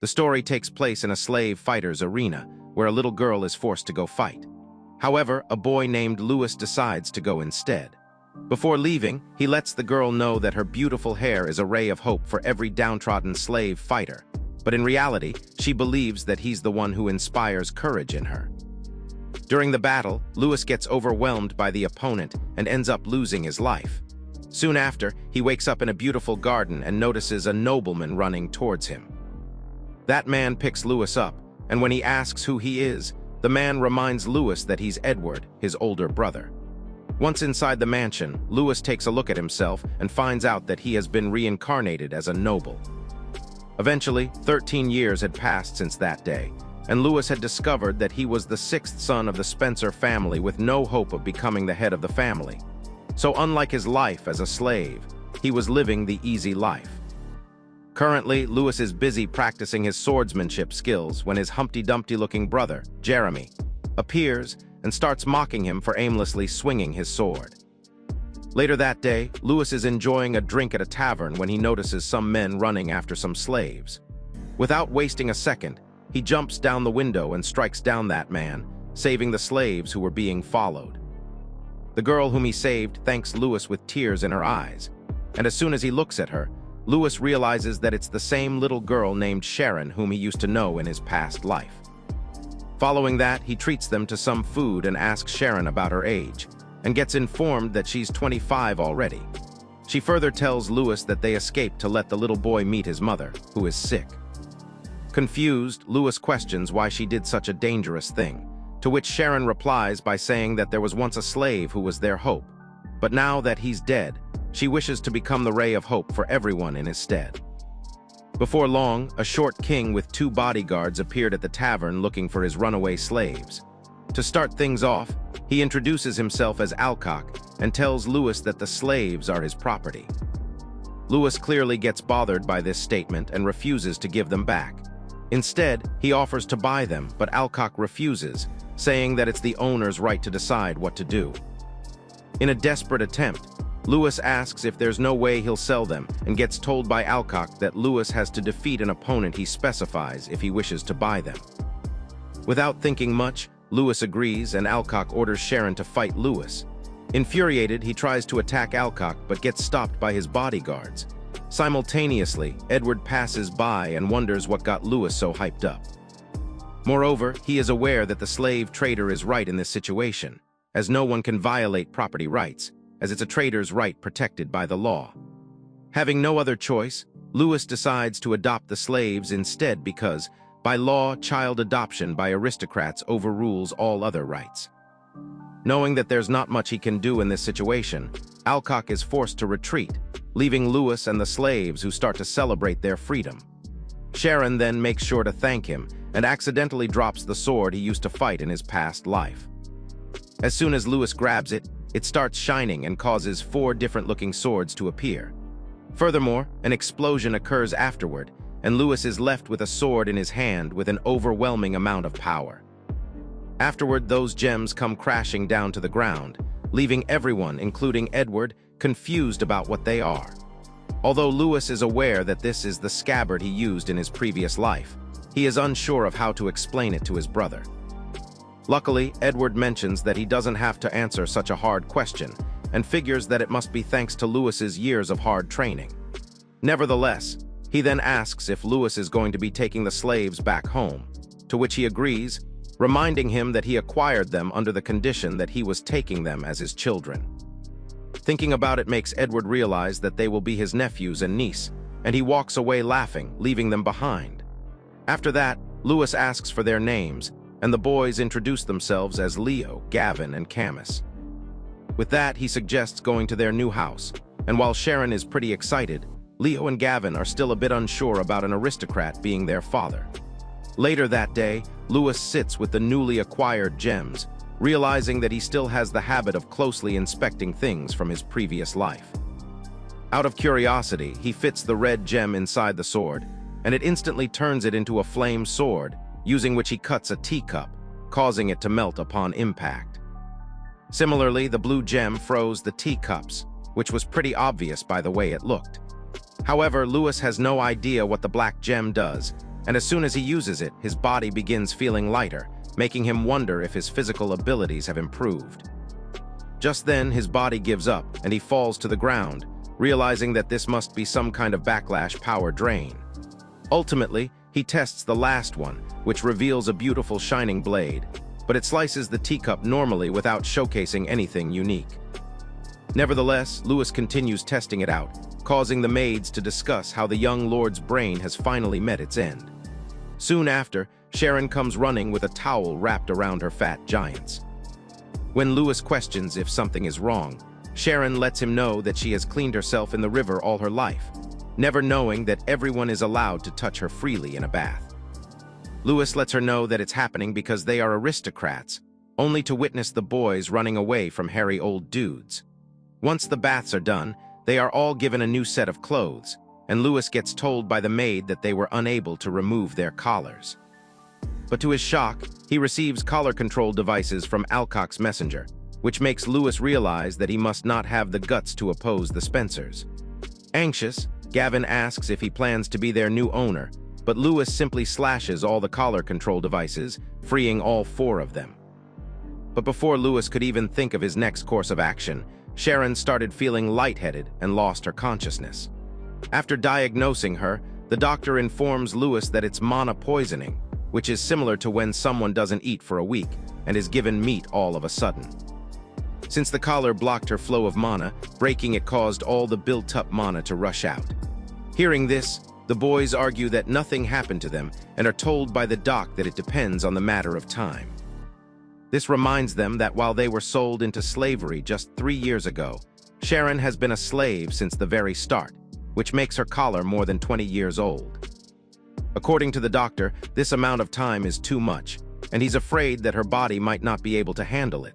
The story takes place in a slave fighter's arena, where a little girl is forced to go fight. However, a boy named Lewis decides to go instead. Before leaving, he lets the girl know that her beautiful hair is a ray of hope for every downtrodden slave fighter, but in reality, she believes that he's the one who inspires courage in her. During the battle, Lewis gets overwhelmed by the opponent and ends up losing his life. Soon after, he wakes up in a beautiful garden and notices a nobleman running towards him. That man picks Lewis up, and when he asks who he is, the man reminds Lewis that he's Edward, his older brother. Once inside the mansion, Lewis takes a look at himself and finds out that he has been reincarnated as a noble. Eventually, 13 years had passed since that day, and Lewis had discovered that he was the sixth son of the Spencer family with no hope of becoming the head of the family. So unlike his life as a slave, he was living the easy life. Currently, Lewis is busy practicing his swordsmanship skills when his Humpty Dumpty-looking brother, Jeremy, appears and starts mocking him for aimlessly swinging his sword. Later that day, Lewis is enjoying a drink at a tavern when he notices some men running after some slaves. Without wasting a second, he jumps down the window and strikes down that man, saving the slaves who were being followed. The girl whom he saved thanks Lewis with tears in her eyes, and as soon as he looks at her, Lewis realizes that it's the same little girl named Sharon whom he used to know in his past life. Following that, he treats them to some food and asks Sharon about her age, and gets informed that she's 25 already. She further tells Lewis that they escaped to let the little boy meet his mother, who is sick. Confused, Lewis questions why she did such a dangerous thing, to which Sharon replies by saying that there was once a slave who was their hope, but now that he's dead, she wishes to become the ray of hope for everyone in his stead. Before long, a short king with 2 bodyguards appeared at the tavern looking for his runaway slaves. To start things off, he introduces himself as Alcock and tells Lewis that the slaves are his property. Lewis clearly gets bothered by this statement and refuses to give them back. Instead, he offers to buy them, but Alcock refuses, saying that it's the owner's right to decide what to do. In a desperate attempt, Lewis asks if there's no way he'll sell them and gets told by Alcock that Lewis has to defeat an opponent he specifies if he wishes to buy them. Without thinking much, Lewis agrees and Alcock orders Sharon to fight Lewis. Infuriated, he tries to attack Alcock but gets stopped by his bodyguards. Simultaneously, Edward passes by and wonders what got Lewis so hyped up. Moreover, he is aware that the slave trader is right in this situation, as no one can violate property rights, as it's a trader's right protected by the law. Having no other choice, Lewis decides to adopt the slaves instead because, by law, child adoption by aristocrats overrules all other rights. Knowing that there's not much he can do in this situation, Alcock is forced to retreat, leaving Lewis and the slaves who start to celebrate their freedom. Sharon then makes sure to thank him and accidentally drops the sword he used to fight in his past life. As soon as Lewis grabs it, it starts shining and causes 4 different-looking swords to appear. Furthermore, an explosion occurs afterward, and Lewis is left with a sword in his hand with an overwhelming amount of power. Afterward, those gems come crashing down to the ground, leaving everyone, including Edward, confused about what they are. Although Lewis is aware that this is the scabbard he used in his previous life, he is unsure of how to explain it to his brother. Luckily, Edward mentions that he doesn't have to answer such a hard question, and figures that it must be thanks to Lewis's years of hard training. Nevertheless, he then asks if Lewis is going to be taking the slaves back home, to which he agrees, reminding him that he acquired them under the condition that he was taking them as his children. Thinking about it makes Edward realize that they will be his nephews and niece, and he walks away laughing, leaving them behind. After that, Lewis asks for their names, and the boys introduce themselves as Leo, Gavin, and Camus. With that, he suggests going to their new house, and while Sharon is pretty excited, Leo and Gavin are still a bit unsure about an aristocrat being their father. Later that day, Lewis sits with the newly acquired gems, realizing that he still has the habit of closely inspecting things from his previous life. Out of curiosity, he fits the red gem inside the sword, and it instantly turns it into a flame sword, using which he cuts a teacup, causing it to melt upon impact. Similarly, the blue gem froze the teacups, which was pretty obvious by the way it looked. However, Lewis has no idea what the black gem does, and as soon as he uses it, his body begins feeling lighter, making him wonder if his physical abilities have improved. Just then, his body gives up, and he falls to the ground, realizing that this must be some kind of backlash power drain. Ultimately, he tests the last one, which reveals a beautiful shining blade, but it slices the teacup normally without showcasing anything unique. Nevertheless, Lewis continues testing it out, causing the maids to discuss how the young lord's brain has finally met its end. Soon after, Sharon comes running with a towel wrapped around her fat giants. When Lewis questions if something is wrong, Sharon lets him know that she has cleaned herself in the river all her life, never knowing that everyone is allowed to touch her freely in a bath. Lewis lets her know that it's happening because they are aristocrats, only to witness the boys running away from hairy old dudes. Once the baths are done, they are all given a new set of clothes, and Lewis gets told by the maid that they were unable to remove their collars. But to his shock, he receives collar control devices from Alcock's messenger, which makes Lewis realize that he must not have the guts to oppose the Spencers. Anxious, Gavin asks if he plans to be their new owner, but Lewis simply slashes all the collar control devices, freeing all 4 of them. But before Lewis could even think of his next course of action, Sharon started feeling lightheaded and lost her consciousness. After diagnosing her, the doctor informs Lewis that it's mana poisoning, which is similar to when someone doesn't eat for a week and is given meat all of a sudden. Since the collar blocked her flow of mana, breaking it caused all the built-up mana to rush out. Hearing this, the boys argue that nothing happened to them and are told by the doc that it depends on the matter of time. This reminds them that while they were sold into slavery just 3 years ago, Sharon has been a slave since the very start, which makes her collar more than 20 years old. According to the doctor, this amount of time is too much, and he's afraid that her body might not be able to handle it.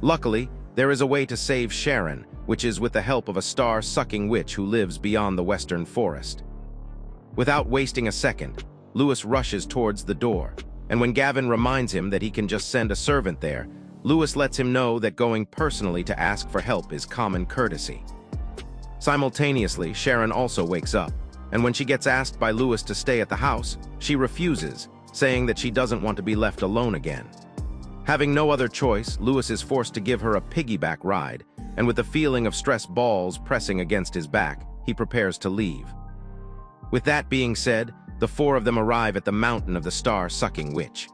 Luckily, there is a way to save Sharon, which is with the help of a star-sucking witch who lives beyond the western forest. Without wasting a second, Lewis rushes towards the door, and when Gavin reminds him that he can just send a servant there, Lewis lets him know that going personally to ask for help is common courtesy. Simultaneously, Sharon also wakes up, and when she gets asked by Lewis to stay at the house, she refuses, saying that she doesn't want to be left alone again. Having no other choice, Lewis is forced to give her a piggyback ride, and with the feeling of stress balls pressing against his back, he prepares to leave. With that being said, the 4 of them arrive at the mountain of the star-sucking witch.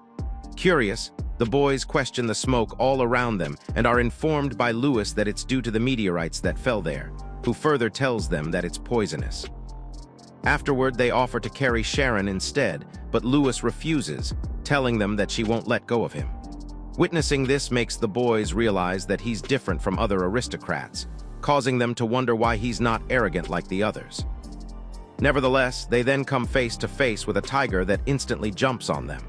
Curious, the boys question the smoke all around them and are informed by Lewis that it's due to the meteorites that fell there, who further tells them that it's poisonous. Afterward, they offer to carry Sharon instead, but Lewis refuses, telling them that she won't let go of him. Witnessing this makes the boys realize that he's different from other aristocrats, causing them to wonder why he's not arrogant like the others. Nevertheless, they then come face to face with a tiger that instantly jumps on them.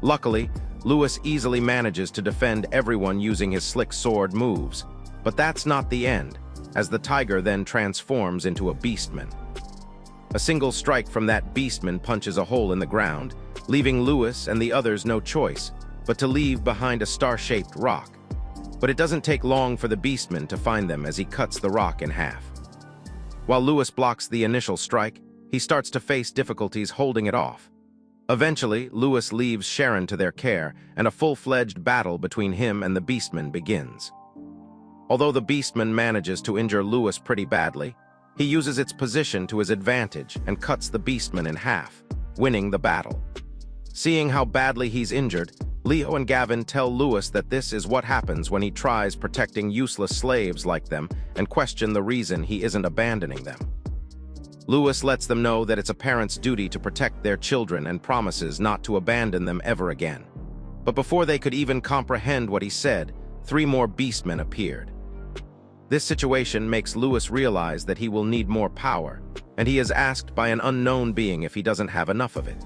Luckily, Lewis easily manages to defend everyone using his slick sword moves, but that's not the end, as the tiger then transforms into a beastman. A single strike from that beastman punches a hole in the ground, leaving Lewis and the others no choice but to leave behind a star-shaped rock. But it doesn't take long for the beastman to find them as he cuts the rock in half. While Lewis blocks the initial strike, he starts to face difficulties holding it off. Eventually, Lewis leaves Sharon to their care, and a full-fledged battle between him and the beastman begins. Although the beastman manages to injure Lewis pretty badly, he uses its position to his advantage and cuts the beastman in half, winning the battle. Seeing how badly he's injured, Leo and Gavin tell Lewis that this is what happens when he tries protecting useless slaves like them and question the reason he isn't abandoning them. Lewis lets them know that it's a parent's duty to protect their children and promises not to abandon them ever again. But before they could even comprehend what he said, 3 more beastmen appeared. This situation makes Lewis realize that he will need more power, and he is asked by an unknown being if he doesn't have enough of it.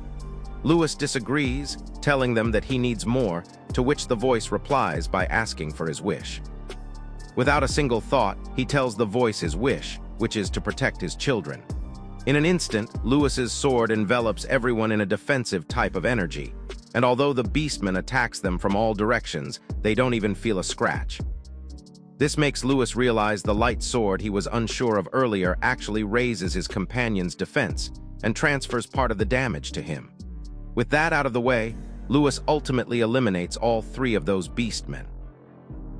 Lewis disagrees, telling them that he needs more, to which the voice replies by asking for his wish. Without a single thought, he tells the voice his wish, which is to protect his children. In an instant, Lewis's sword envelops everyone in a defensive type of energy, and although the beastman attacks them from all directions, they don't even feel a scratch. This makes Lewis realize the light sword he was unsure of earlier actually raises his companion's defense and transfers part of the damage to him. With that out of the way, Lewis ultimately eliminates all three of those beastmen.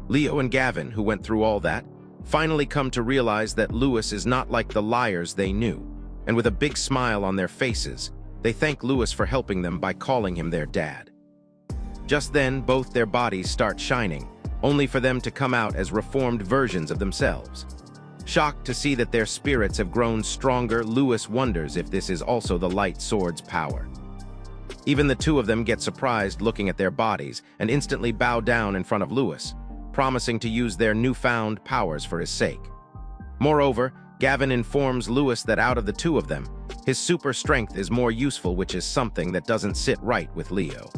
Leo and Gavin, who went through all that, finally come to realize that Lewis is not like the liars they knew, and with a big smile on their faces, they thank Lewis for helping them by calling him their dad. Just then, both their bodies start shining, only for them to come out as reformed versions of themselves. Shocked to see that their spirits have grown stronger, Lewis wonders if this is also the light sword's power. Even the two of them get surprised looking at their bodies and instantly bow down in front of Lewis, promising to use their newfound powers for his sake. Moreover, Gavin informs Lewis that out of the two of them, his super strength is more useful, which is something that doesn't sit right with Leo.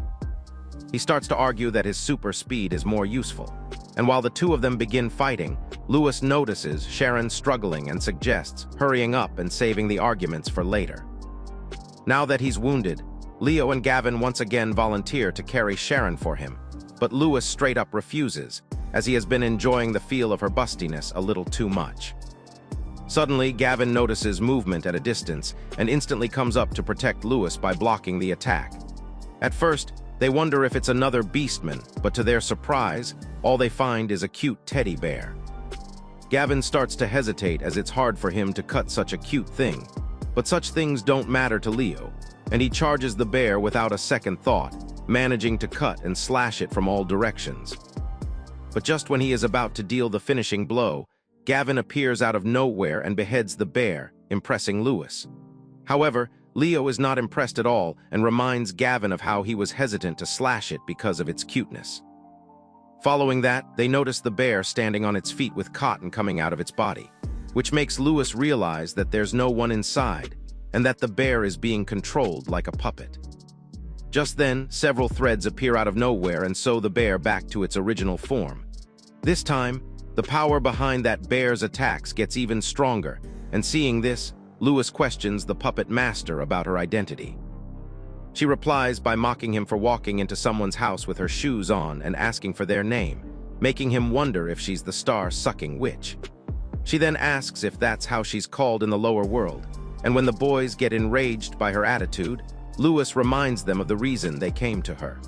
He starts to argue that his super speed is more useful, and while the two of them begin fighting, Lewis notices Sharon struggling and suggests hurrying up and saving the arguments for later. Now that he's wounded, Leo and Gavin once again volunteer to carry Sharon for him, but Lewis straight up refuses, as he has been enjoying the feel of her bustiness a little too much. Suddenly, Gavin notices movement at a distance and instantly comes up to protect Lewis by blocking the attack. At first, they wonder if it's another beastman, but to their surprise, all they find is a cute teddy bear. Gavin starts to hesitate as it's hard for him to cut such a cute thing, but such things don't matter to Leo, and he charges the bear without a second thought, managing to cut and slash it from all directions. But just when he is about to deal the finishing blow, Gavin appears out of nowhere and beheads the bear, impressing Lewis. However, Leo is not impressed at all and reminds Gavin of how he was hesitant to slash it because of its cuteness. Following that, they notice the bear standing on its feet with cotton coming out of its body, which makes Lewis realize that there's no one inside and that the bear is being controlled like a puppet. Just then, several threads appear out of nowhere and sew the bear back to its original form. This time, the power behind that bear's attacks gets even stronger, and seeing this, Lewis questions the puppet master about her identity. She replies by mocking him for walking into someone's house with her shoes on and asking for their name, making him wonder if she's the star-sucking witch. She then asks if that's how she's called in the lower world, and when the boys get enraged by her attitude, Lewis reminds them of the reason they came to her.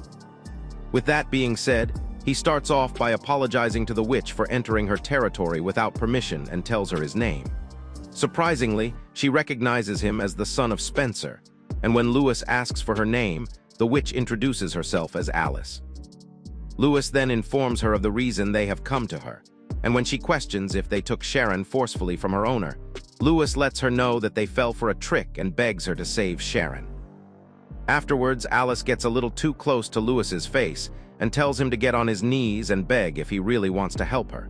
With that being said, he starts off by apologizing to the witch for entering her territory without permission and tells her his name. Surprisingly, she recognizes him as the son of Spencer, and when Lewis asks for her name, the witch introduces herself as Alice. Lewis then informs her of the reason they have come to her, and when she questions if they took Sharon forcefully from her owner, Lewis lets her know that they fell for a trick and begs her to save Sharon. Afterwards, Alice gets a little too close to Lewis's face and tells him to get on his knees and beg if he really wants to help her.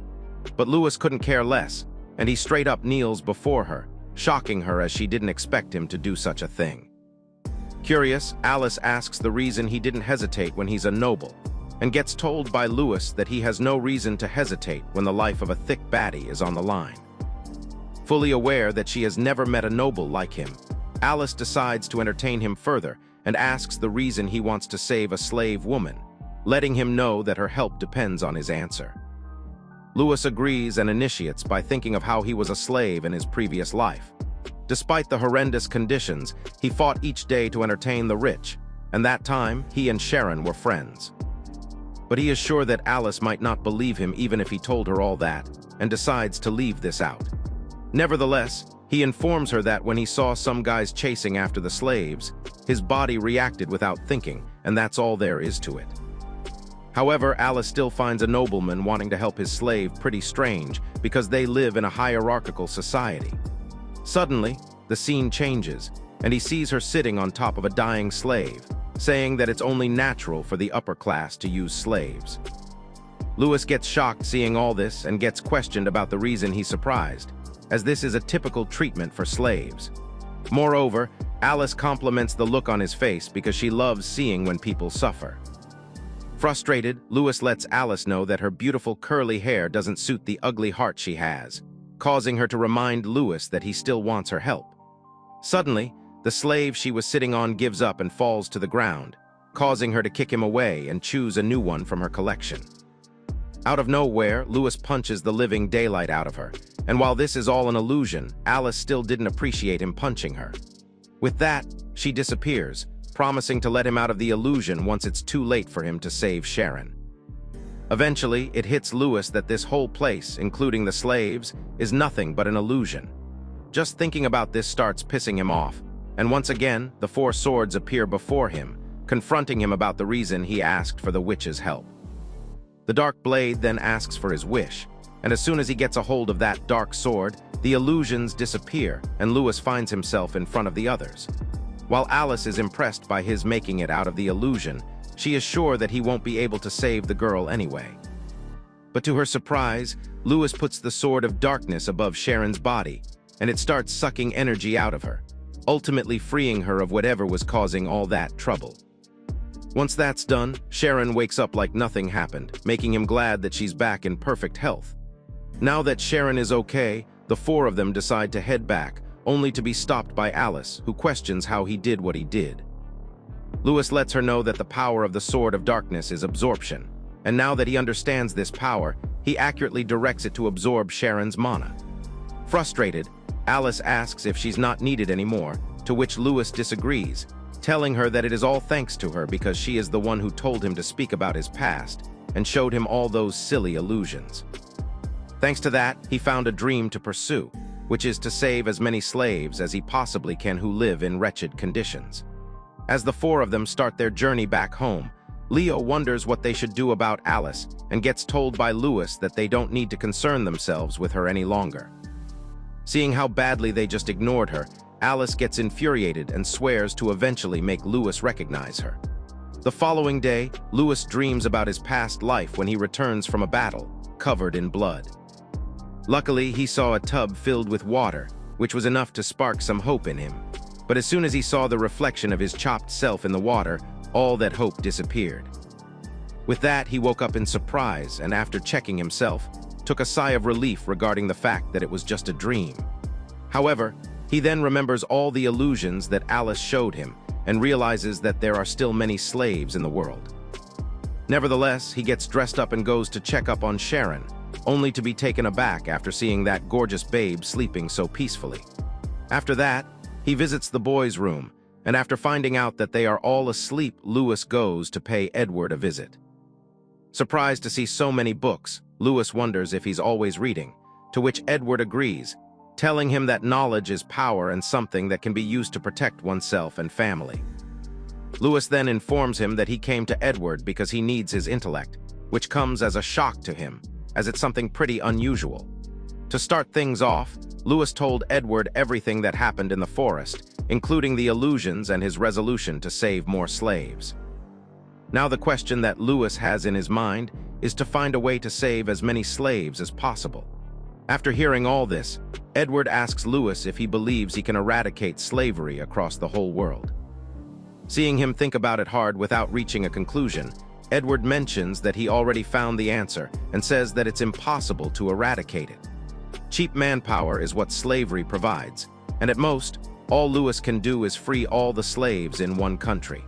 But Lewis couldn't care less, and he straight up kneels before her, shocking her as she didn't expect him to do such a thing. Curious, Alice asks the reason he didn't hesitate when he's a noble, and gets told by Lewis that he has no reason to hesitate when the life of a thick baddie is on the line. Fully aware that she has never met a noble like him, Alice decides to entertain him further and asks the reason he wants to save a slave woman, letting him know that her help depends on his answer. Lewis agrees and initiates by thinking of how he was a slave in his previous life. Despite the horrendous conditions, he fought each day to entertain the rich, and that time, he and Sharon were friends. But he is sure that Alice might not believe him even if he told her all that, and decides to leave this out. Nevertheless, he informs her that when he saw some guys chasing after the slaves, his body reacted without thinking, and that's all there is to it. However, Alice still finds a nobleman wanting to help his slave pretty strange because they live in a hierarchical society. Suddenly, the scene changes, and he sees her sitting on top of a dying slave, saying that it's only natural for the upper class to use slaves. Lewis gets shocked seeing all this and gets questioned about the reason he's surprised, as this is a typical treatment for slaves. Moreover, Alice compliments the look on his face because she loves seeing when people suffer. Frustrated, Lewis lets Alice know that her beautiful curly hair doesn't suit the ugly heart she has, causing her to remind Lewis that he still wants her help. Suddenly, the slave she was sitting on gives up and falls to the ground, causing her to kick him away and choose a new one from her collection. Out of nowhere, Lewis punches the living daylight out of her, and while this is all an illusion, Alice still didn't appreciate him punching her. With that, she disappears, promising to let him out of the illusion once it's too late for him to save Sharon. Eventually, it hits Lewis that this whole place, including the slaves, is nothing but an illusion. Just thinking about this starts pissing him off, and once again, the four swords appear before him, confronting him about the reason he asked for the witch's help. The dark blade then asks for his wish, and as soon as he gets a hold of that dark sword, the illusions disappear, and Lewis finds himself in front of the others. While Alice is impressed by his making it out of the illusion, she is sure that he won't be able to save the girl anyway. But to her surprise, Lewis puts the sword of darkness above Sharon's body, and it starts sucking energy out of her, ultimately freeing her of whatever was causing all that trouble. Once that's done, Sharon wakes up like nothing happened, making him glad that she's back in perfect health. Now that Sharon is okay, the four of them decide to head back, only to be stopped by Alice, who questions how he did what he did. Lewis lets her know that the power of the Sword of Darkness is absorption, and now that he understands this power, he accurately directs it to absorb Sharon's mana. Frustrated, Alice asks if she's not needed anymore, to which Lewis disagrees, telling her that it is all thanks to her because she is the one who told him to speak about his past and showed him all those silly illusions. Thanks to that, he found a dream to pursue, which is to save as many slaves as he possibly can who live in wretched conditions. As the four of them start their journey back home, Leo wonders what they should do about Alice and gets told by Lewis that they don't need to concern themselves with her any longer. Seeing how badly they just ignored her, Alice gets infuriated and swears to eventually make Lewis recognize her. The following day, Lewis dreams about his past life when he returns from a battle, covered in blood. Luckily, he saw a tub filled with water, which was enough to spark some hope in him. But as soon as he saw the reflection of his chopped self in the water, all that hope disappeared. With that, he woke up in surprise and, after checking himself, took a sigh of relief regarding the fact that it was just a dream. However, he then remembers all the illusions that Alice showed him and realizes that there are still many slaves in the world. Nevertheless, he gets dressed up and goes to check up on Sharon, only to be taken aback after seeing that gorgeous babe sleeping so peacefully. After that, he visits the boys' room, and after finding out that they are all asleep, Lewis goes to pay Edward a visit. Surprised to see so many books, Lewis wonders if he's always reading, to which Edward agrees, telling him that knowledge is power and something that can be used to protect oneself and family. Lewis then informs him that he came to Edward because he needs his intellect, which comes as a shock to him, as it's something pretty unusual. To start things off, Lewis told Edward everything that happened in the forest, including the illusions and his resolution to save more slaves. Now the question that Lewis has in his mind is to find a way to save as many slaves as possible. After hearing all this, Edward asks Lewis if he believes he can eradicate slavery across the whole world. Seeing him think about it hard without reaching a conclusion, Edward mentions that he already found the answer and says that it's impossible to eradicate it. Cheap manpower is what slavery provides, and at most, all Lewis can do is free all the slaves in one country.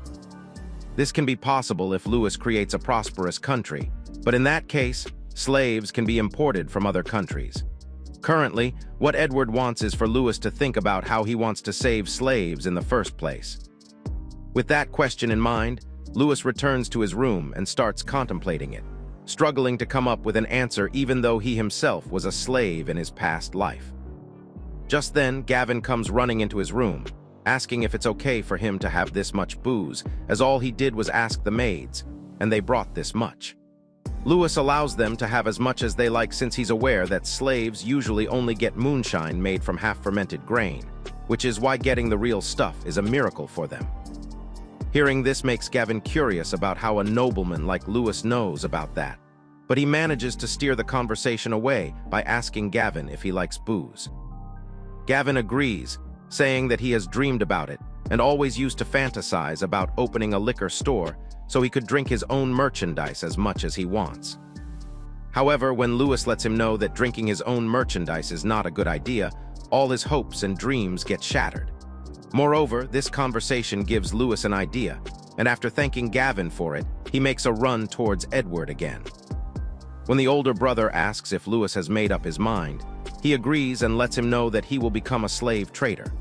This can be possible if Lewis creates a prosperous country, but in that case, slaves can be imported from other countries. Currently, what Edward wants is for Lewis to think about how he wants to save slaves in the first place. With that question in mind, Lewis returns to his room and starts contemplating it, struggling to come up with an answer even though he himself was a slave in his past life. Just then, Gavin comes running into his room, asking if it's okay for him to have this much booze, as all he did was ask the maids, and they brought this much. Lewis allows them to have as much as they like since he's aware that slaves usually only get moonshine made from half-fermented grain, which is why getting the real stuff is a miracle for them. Hearing this makes Gavin curious about how a nobleman like Lewis knows about that, but he manages to steer the conversation away by asking Gavin if he likes booze. Gavin agrees, saying that he has dreamed about it and always used to fantasize about opening a liquor store so he could drink his own merchandise as much as he wants. However, when Lewis lets him know that drinking his own merchandise is not a good idea, all his hopes and dreams get shattered. Moreover, this conversation gives Lewis an idea, and after thanking Gavin for it, he makes a run towards Edward again. When the older brother asks if Lewis has made up his mind, he agrees and lets him know that he will become a slave trader.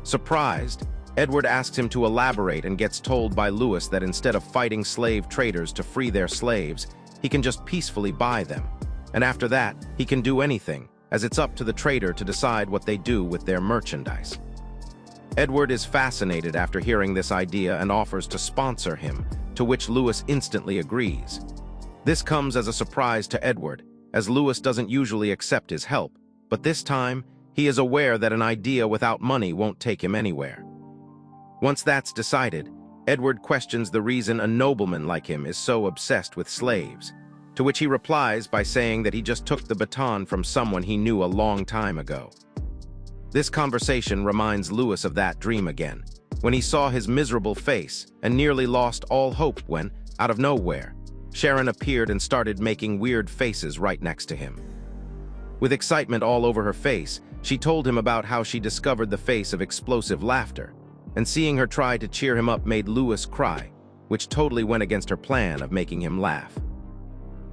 Surprised, Edward asks him to elaborate and gets told by Lewis that instead of fighting slave traders to free their slaves, he can just peacefully buy them. And after that, he can do anything, as it's up to the trader to decide what they do with their merchandise. Edward is fascinated after hearing this idea and offers to sponsor him, to which Lewis instantly agrees. This comes as a surprise to Edward, as Lewis doesn't usually accept his help, but this time, he is aware that an idea without money won't take him anywhere. Once that's decided, Edward questions the reason a nobleman like him is so obsessed with slaves, to which he replies by saying that he just took the baton from someone he knew a long time ago. This conversation reminds Lewis of that dream again, when he saw his miserable face and nearly lost all hope when, out of nowhere, Sharon appeared and started making weird faces right next to him. With excitement all over her face, she told him about how she discovered the face of explosive laughter, and seeing her try to cheer him up made Lewis cry, which totally went against her plan of making him laugh.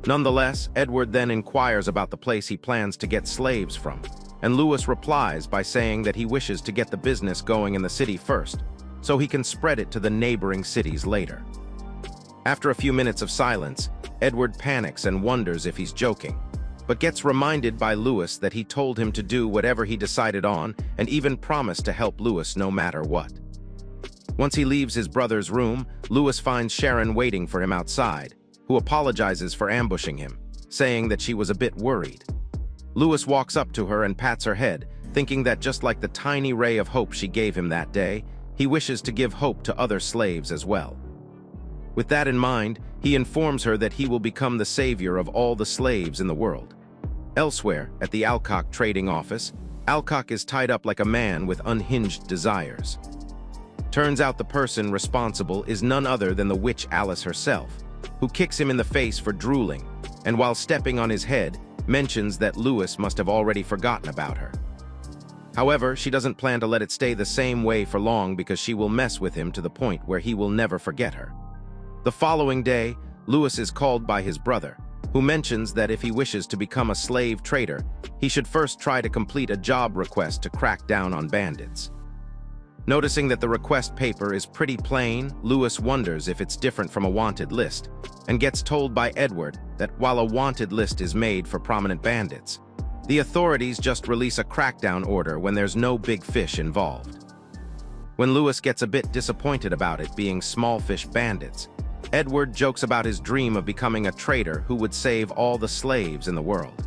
Nonetheless, Edward then inquires about the place he plans to get slaves from, and Lewis replies by saying that he wishes to get the business going in the city first, so he can spread it to the neighboring cities later. After a few minutes of silence, Edward panics and wonders if he's joking, but gets reminded by Lewis that he told him to do whatever he decided on and even promised to help Lewis no matter what. Once he leaves his brother's room, Lewis finds Sharon waiting for him outside, who apologizes for ambushing him, saying that she was a bit worried. Lewis walks up to her and pats her head, thinking that just like the tiny ray of hope she gave him that day, he wishes to give hope to other slaves as well. With that in mind, he informs her that he will become the savior of all the slaves in the world. Elsewhere, at the Alcock trading office, Alcock is tied up like a man with unhinged desires. Turns out the person responsible is none other than the witch Alice herself, who kicks him in the face for drooling, and while stepping on his head, mentions that Lewis must have already forgotten about her. However, she doesn't plan to let it stay the same way for long because she will mess with him to the point where he will never forget her. The following day, Lewis is called by his brother, who mentions that if he wishes to become a slave trader, he should first try to complete a job request to crack down on bandits. Noticing that the request paper is pretty plain, Lewis wonders if it's different from a wanted list, and gets told by Edward that while a wanted list is made for prominent bandits, the authorities just release a crackdown order when there's no big fish involved. When Lewis gets a bit disappointed about it being small fish bandits, Edward jokes about his dream of becoming a trader who would save all the slaves in the world.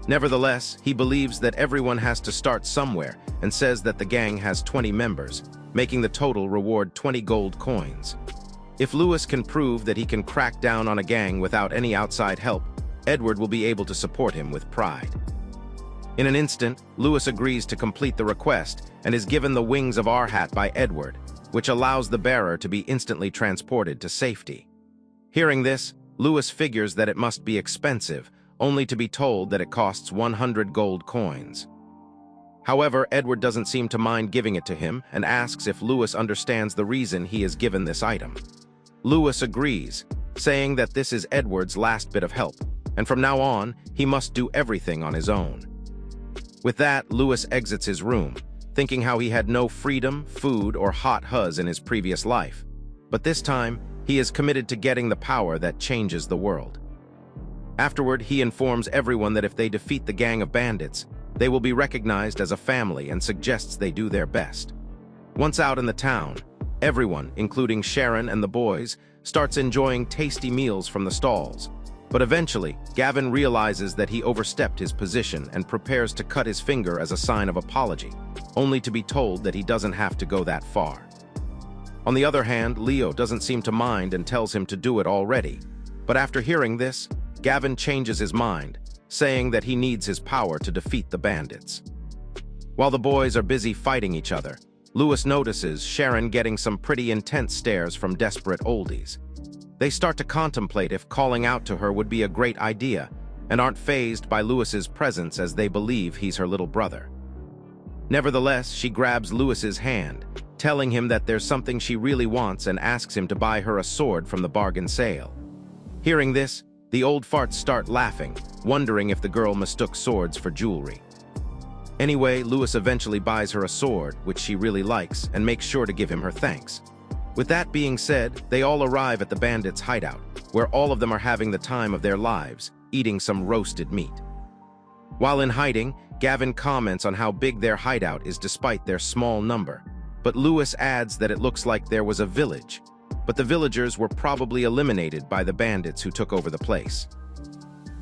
Nevertheless, he believes that everyone has to start somewhere and says that the gang has 20 members, making the total reward 20 gold coins. If Lewis can prove that he can crack down on a gang without any outside help, Edward will be able to support him with pride. In an instant, Lewis agrees to complete the request and is given the wings of Arhat by Edward, which allows the bearer to be instantly transported to safety. Hearing this, Lewis figures that it must be expensive, only to be told that it costs 100 gold coins. However, Edward doesn't seem to mind giving it to him and asks if Lewis understands the reason he is given this item. Lewis agrees, saying that this is Edward's last bit of help, and from now on, he must do everything on his own. With that, Lewis exits his room, thinking how he had no freedom, food, or hot huzz in his previous life. But this time, he is committed to getting the power that changes the world. Afterward, he informs everyone that if they defeat the gang of bandits, they will be recognized as a family and suggests they do their best. Once out in the town, everyone, including Sharon and the boys, starts enjoying tasty meals from the stalls. But eventually, Gavin realizes that he overstepped his position and prepares to cut his finger as a sign of apology, only to be told that he doesn't have to go that far. On the other hand, Leo doesn't seem to mind and tells him to do it already. But after hearing this, Gavin changes his mind, saying that he needs his power to defeat the bandits. While the boys are busy fighting each other, Lewis notices Sharon getting some pretty intense stares from desperate oldies. They start to contemplate if calling out to her would be a great idea, and aren't fazed by Lewis's presence as they believe he's her little brother. Nevertheless, she grabs Lewis's hand, telling him that there's something she really wants and asks him to buy her a sword from the bargain sale. Hearing this, the old farts start laughing, wondering if the girl mistook swords for jewelry. Anyway, Lewis eventually buys her a sword, which she really likes, and makes sure to give him her thanks. With that being said, they all arrive at the bandits' hideout, where all of them are having the time of their lives, eating some roasted meat. While in hiding, Gavin comments on how big their hideout is despite their small number, but Lewis adds that it looks like there was a village, but the villagers were probably eliminated by the bandits who took over the place.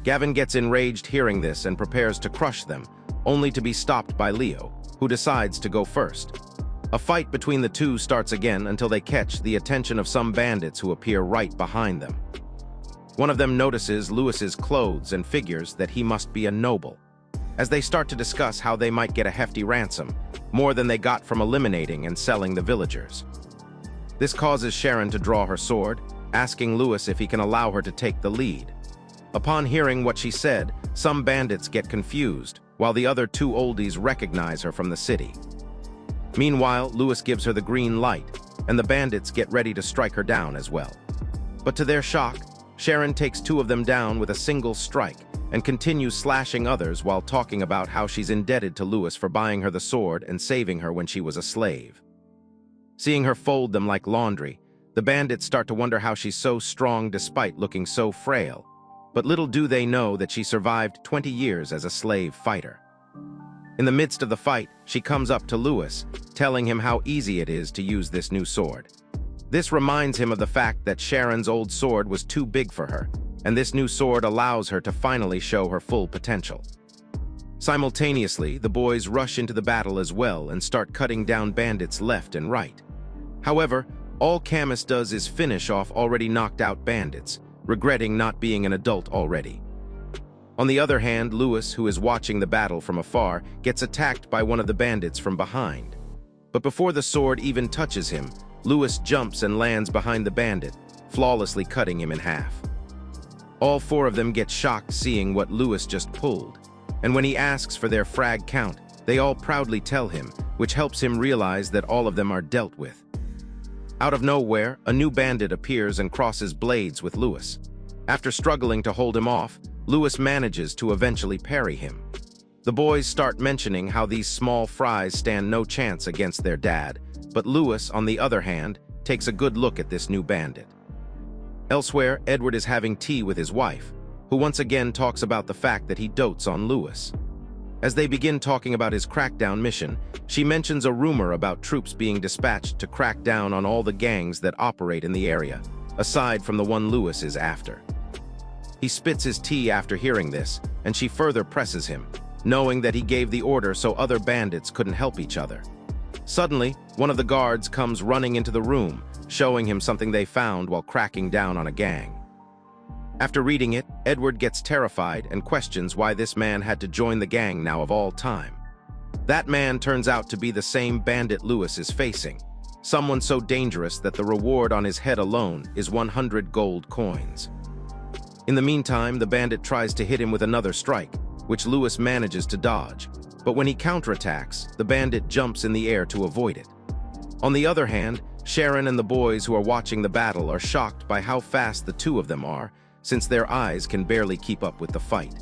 Gavin gets enraged hearing this and prepares to crush them, only to be stopped by Leo, who decides to go first. A fight between the two starts again until they catch the attention of some bandits who appear right behind them. One of them notices Lewis's clothes and figures that he must be a noble, as they start to discuss how they might get a hefty ransom, more than they got from eliminating and selling the villagers. This causes Sharon to draw her sword, asking Lewis if he can allow her to take the lead. Upon hearing what she said, some bandits get confused, while the other two oldies recognize her from the city. Meanwhile, Lewis gives her the green light, and the bandits get ready to strike her down as well. But to their shock, Sharon takes two of them down with a single strike, and continues slashing others while talking about how she's indebted to Lewis for buying her the sword and saving her when she was a slave. Seeing her fold them like laundry, the bandits start to wonder how she's so strong despite looking so frail, but little do they know that she survived 20 years as a slave fighter. In the midst of the fight, she comes up to Lewis, telling him how easy it is to use this new sword. This reminds him of the fact that Sharon's old sword was too big for her, and this new sword allows her to finally show her full potential. Simultaneously, the boys rush into the battle as well and start cutting down bandits left and right. However, all Camus does is finish off already knocked out bandits, regretting not being an adult already. On the other hand, Lewis, who is watching the battle from afar, gets attacked by one of the bandits from behind. But before the sword even touches him, Lewis jumps and lands behind the bandit, flawlessly cutting him in half. All four of them get shocked seeing what Lewis just pulled, and when he asks for their frag count, they all proudly tell him, which helps him realize that all of them are dealt with. Out of nowhere, a new bandit appears and crosses blades with Lewis. After struggling to hold him off, Lewis manages to eventually parry him. The boys start mentioning how these small fries stand no chance against their dad, but Lewis, on the other hand, takes a good look at this new bandit. Elsewhere, Edward is having tea with his wife, who once again talks about the fact that he dotes on Lewis. As they begin talking about his crackdown mission, she mentions a rumor about troops being dispatched to crack down on all the gangs that operate in the area, aside from the one Lewis is after. He spits his tea after hearing this, and she further presses him, knowing that he gave the order so other bandits couldn't help each other. Suddenly, one of the guards comes running into the room, showing him something they found while cracking down on a gang. After reading it, Edward gets terrified and questions why this man had to join the gang now of all time. That man turns out to be the same bandit Lewis is facing, someone so dangerous that the reward on his head alone is 100 gold coins. In the meantime, the bandit tries to hit him with another strike, which Lewis manages to dodge, but when he counterattacks, the bandit jumps in the air to avoid it. On the other hand, Sharon and the boys who are watching the battle are shocked by how fast the two of them are, since their eyes can barely keep up with the fight.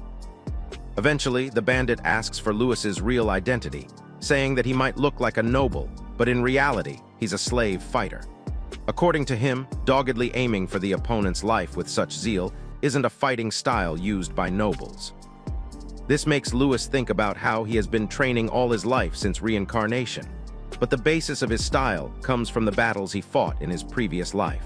Eventually, the bandit asks for Lewis's real identity, saying that he might look like a noble, but in reality, he's a slave fighter. According to him, doggedly aiming for the opponent's life with such zeal isn't a fighting style used by nobles. This makes Lewis think about how he has been training all his life since Reincarnation, but the basis of his style comes from the battles he fought in his previous life.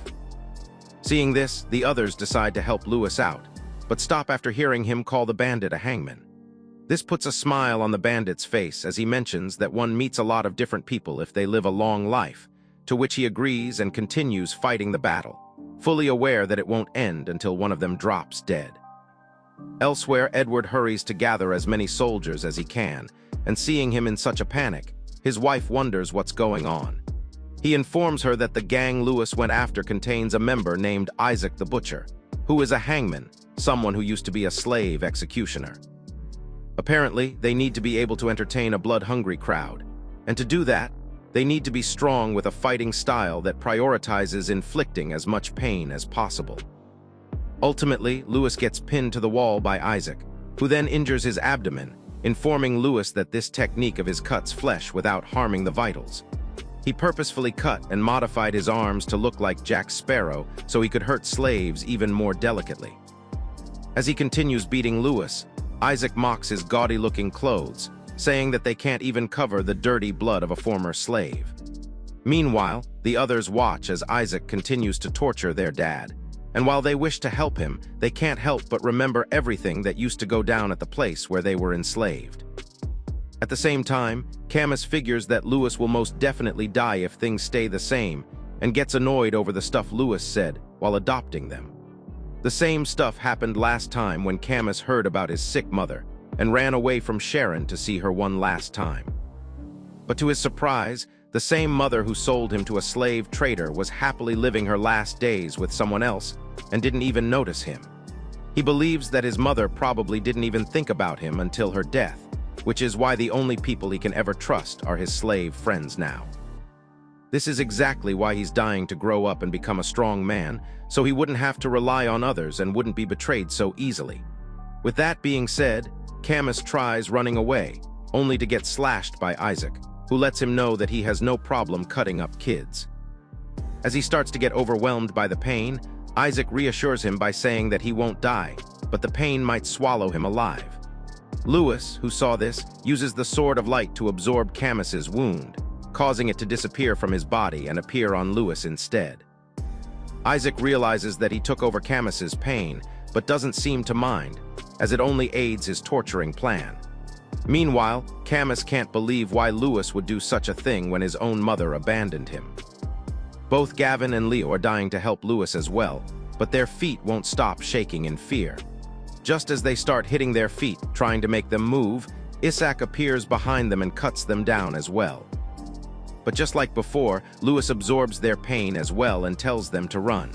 Seeing this, the others decide to help Lewis out, but stop after hearing him call the bandit a hangman. This puts a smile on the bandit's face as he mentions that one meets a lot of different people if they live a long life, to which he agrees and continues fighting the battle, fully aware that it won't end until one of them drops dead. Elsewhere, Edward hurries to gather as many soldiers as he can, and seeing him in such a panic, his wife wonders what's going on. He informs her that the gang Lewis went after contains a member named Isaac the Butcher, who is a hangman, someone who used to be a slave executioner. Apparently, they need to be able to entertain a blood-hungry crowd, and to do that, they need to be strong with a fighting style that prioritizes inflicting as much pain as possible. Ultimately, Lewis gets pinned to the wall by Isaac, who then injures his abdomen, informing Lewis that this technique of his cuts flesh without harming the vitals. He purposefully cut and modified his arms to look like Jack Sparrow so he could hurt slaves even more delicately. As he continues beating Lewis, Isaac mocks his gaudy-looking clothes, saying that they can't even cover the dirty blood of a former slave. Meanwhile, the others watch as Isaac continues to torture their dad, and while they wish to help him, they can't help but remember everything that used to go down at the place where they were enslaved. At the same time, Camus figures that Lewis will most definitely die if things stay the same, and gets annoyed over the stuff Lewis said while adopting them. The same stuff happened last time when Camus heard about his sick mother and ran away from Sharon to see her one last time. But to his surprise, the same mother who sold him to a slave trader was happily living her last days with someone else and didn't even notice him. He believes that his mother probably didn't even think about him until her death, which is why the only people he can ever trust are his slave friends now. This is exactly why he's dying to grow up and become a strong man, so he wouldn't have to rely on others and wouldn't be betrayed so easily. With that being said, Camus tries running away, only to get slashed by Isaac, who lets him know that he has no problem cutting up kids. As he starts to get overwhelmed by the pain, Isaac reassures him by saying that he won't die, but the pain might swallow him alive. Lewis, who saw this, uses the Sword of Light to absorb Camus's wound, causing it to disappear from his body and appear on Lewis instead. Isaac realizes that he took over Camus's pain, but doesn't seem to mind, as it only aids his torturing plan. Meanwhile, Camus can't believe why Lewis would do such a thing when his own mother abandoned him. Both Gavin and Leo are dying to help Lewis as well, but their feet won't stop shaking in fear. Just as they start hitting their feet, trying to make them move, Isaac appears behind them and cuts them down as well. But just like before, Lewis absorbs their pain as well and tells them to run.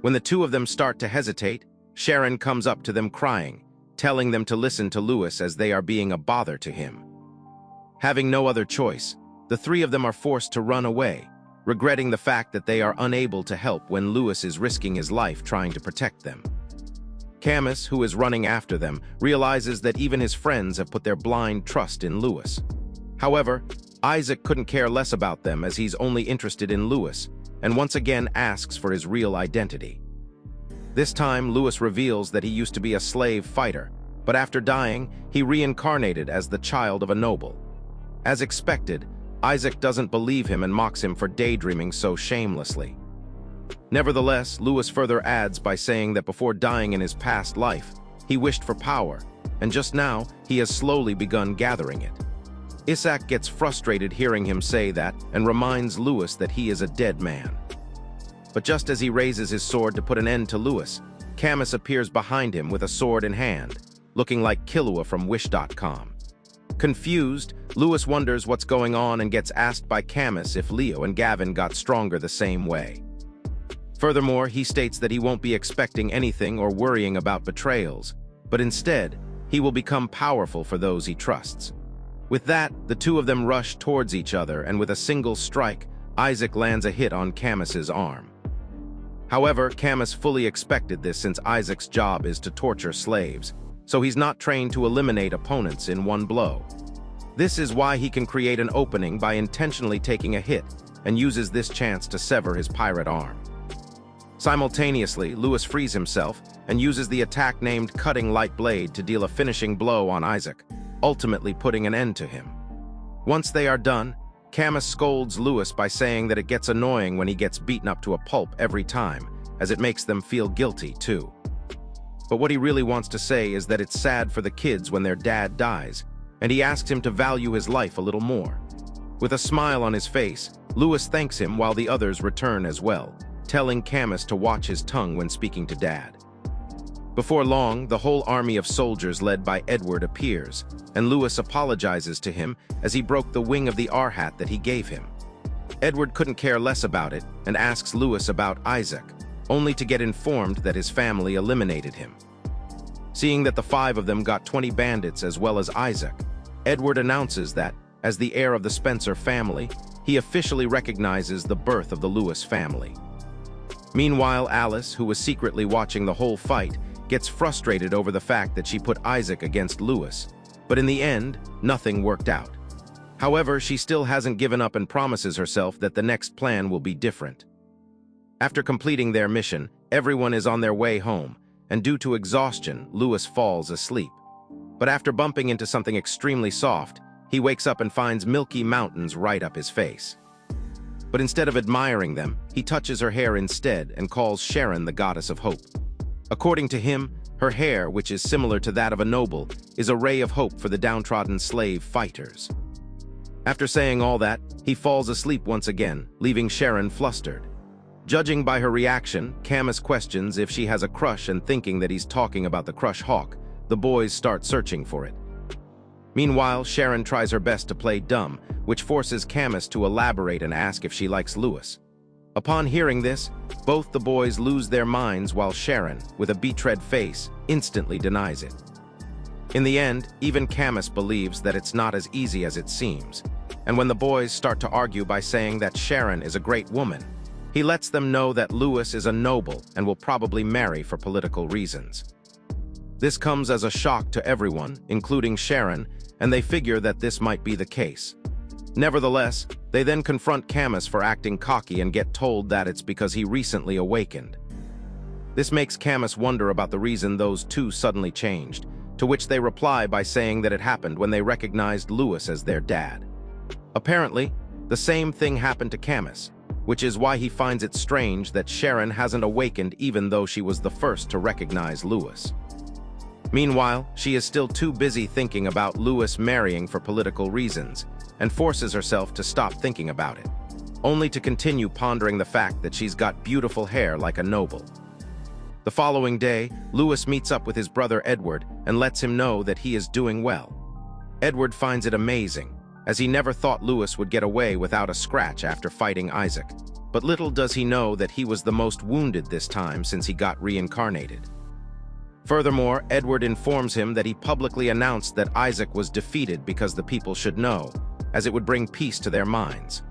When the two of them start to hesitate, Sharon comes up to them crying, telling them to listen to Lewis as they are being a bother to him. Having no other choice, the three of them are forced to run away, regretting the fact that they are unable to help when Lewis is risking his life trying to protect them. Camus, who is running after them, realizes that even his friends have put their blind trust in Lewis. However, Isaac couldn't care less about them as he's only interested in Lewis, and once again asks for his real identity. This time, Lewis reveals that he used to be a slave fighter, but after dying, he reincarnated as the child of a noble. As expected, Isaac doesn't believe him and mocks him for daydreaming so shamelessly. Nevertheless, Lewis further adds by saying that before dying in his past life, he wished for power, and just now, he has slowly begun gathering it. Isaac gets frustrated hearing him say that and reminds Lewis that he is a dead man. But just as he raises his sword to put an end to Lewis, Camus appears behind him with a sword in hand, looking like Killua from Wish.com. Confused, Lewis wonders what's going on and gets asked by Camus if Leo and Gavin got stronger the same way. Furthermore, he states that he won't be expecting anything or worrying about betrayals, but instead, he will become powerful for those he trusts. With that, the two of them rush towards each other, and with a single strike, Isaac lands a hit on Camus's arm. However, Camus fully expected this since Isaac's job is to torture slaves, so he's not trained to eliminate opponents in one blow. This is why he can create an opening by intentionally taking a hit and uses this chance to sever his pirate arm. Simultaneously, Lewis frees himself and uses the attack named Cutting Light Blade to deal a finishing blow on Isaac, ultimately putting an end to him. Once they are done, Camus scolds Lewis by saying that it gets annoying when he gets beaten up to a pulp every time, as it makes them feel guilty too. But what he really wants to say is that it's sad for the kids when their dad dies, and he asks him to value his life a little more. With a smile on his face, Lewis thanks him while the others return as well, telling Camus to watch his tongue when speaking to Dad. Before long, the whole army of soldiers led by Edward appears, and Lewis apologizes to him as he broke the wing of the R-hat that he gave him. Edward couldn't care less about it and asks Lewis about Isaac, only to get informed that his family eliminated him. Seeing that the 5 of them got 20 bandits as well as Isaac, Edward announces that, as the heir of the Spencer family, he officially recognizes the birth of the Lewis family. Meanwhile, Alice, who was secretly watching the whole fight, gets frustrated over the fact that she put Isaac against Lewis, But in the end, nothing worked out. However, she still hasn't given up and promises herself that the next plan will be different. After completing their mission, everyone is on their way home, and due to exhaustion, Lewis falls asleep. But after bumping into something extremely soft, he wakes up and finds milky mountains right up his face. But instead of admiring them, he touches her hair instead and calls Sharon the goddess of hope. According to him, her hair, which is similar to that of a noble, is a ray of hope for the downtrodden slave fighters. After saying all that, he falls asleep once again, leaving Sharon flustered. Judging by her reaction, Camus questions if she has a crush, and thinking that he's talking about the crush hawk, the boys start searching for it. Meanwhile, Sharon tries her best to play dumb, which forces Camus to elaborate and ask if she likes Lewis. Upon hearing this, both the boys lose their minds while Sharon, with a betrayed face, instantly denies it. In the end, even Camus believes that it's not as easy as it seems, and when the boys start to argue by saying that Sharon is a great woman, he lets them know that Lewis is a noble and will probably marry for political reasons. This comes as a shock to everyone, including Sharon, and they figure that this might be the case. Nevertheless, they then confront Camus for acting cocky and get told that it's because he recently awakened. This makes Camus wonder about the reason those two suddenly changed, to which they reply by saying that it happened when they recognized Lewis as their dad. Apparently, the same thing happened to Camus, which is why he finds it strange that Sharon hasn't awakened even though she was the first to recognize Lewis. Meanwhile, she is still too busy thinking about Lewis marrying for political reasons, and forces herself to stop thinking about it, only to continue pondering the fact that she's got beautiful hair like a noble. The following day, Lewis meets up with his brother Edward and lets him know that he is doing well. Edward finds it amazing, as he never thought Lewis would get away without a scratch after fighting Isaac, but little does he know that he was the most wounded this time since he got reincarnated. Furthermore, Edward informs him that he publicly announced that Isaac was defeated because the people should know, as it would bring peace to their minds.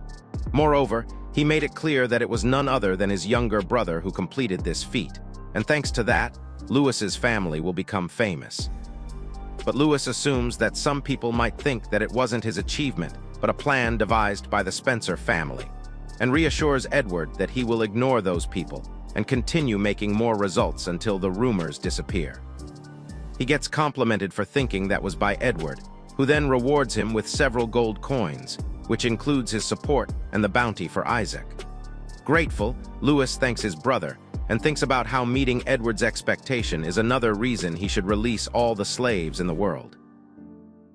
Moreover, he made it clear that it was none other than his younger brother who completed this feat, and thanks to that, Lewis's family will become famous. But Lewis assumes that some people might think that it wasn't his achievement, but a plan devised by the Spencer family, and reassures Edward that he will ignore those people and continue making more results until the rumors disappear. He gets complimented for thinking that was by Edward, who then rewards him with several gold coins, which includes his support and the bounty for Isaac. Grateful, Lewis thanks his brother and thinks about how meeting Edward's expectation is another reason he should release all the slaves in the world.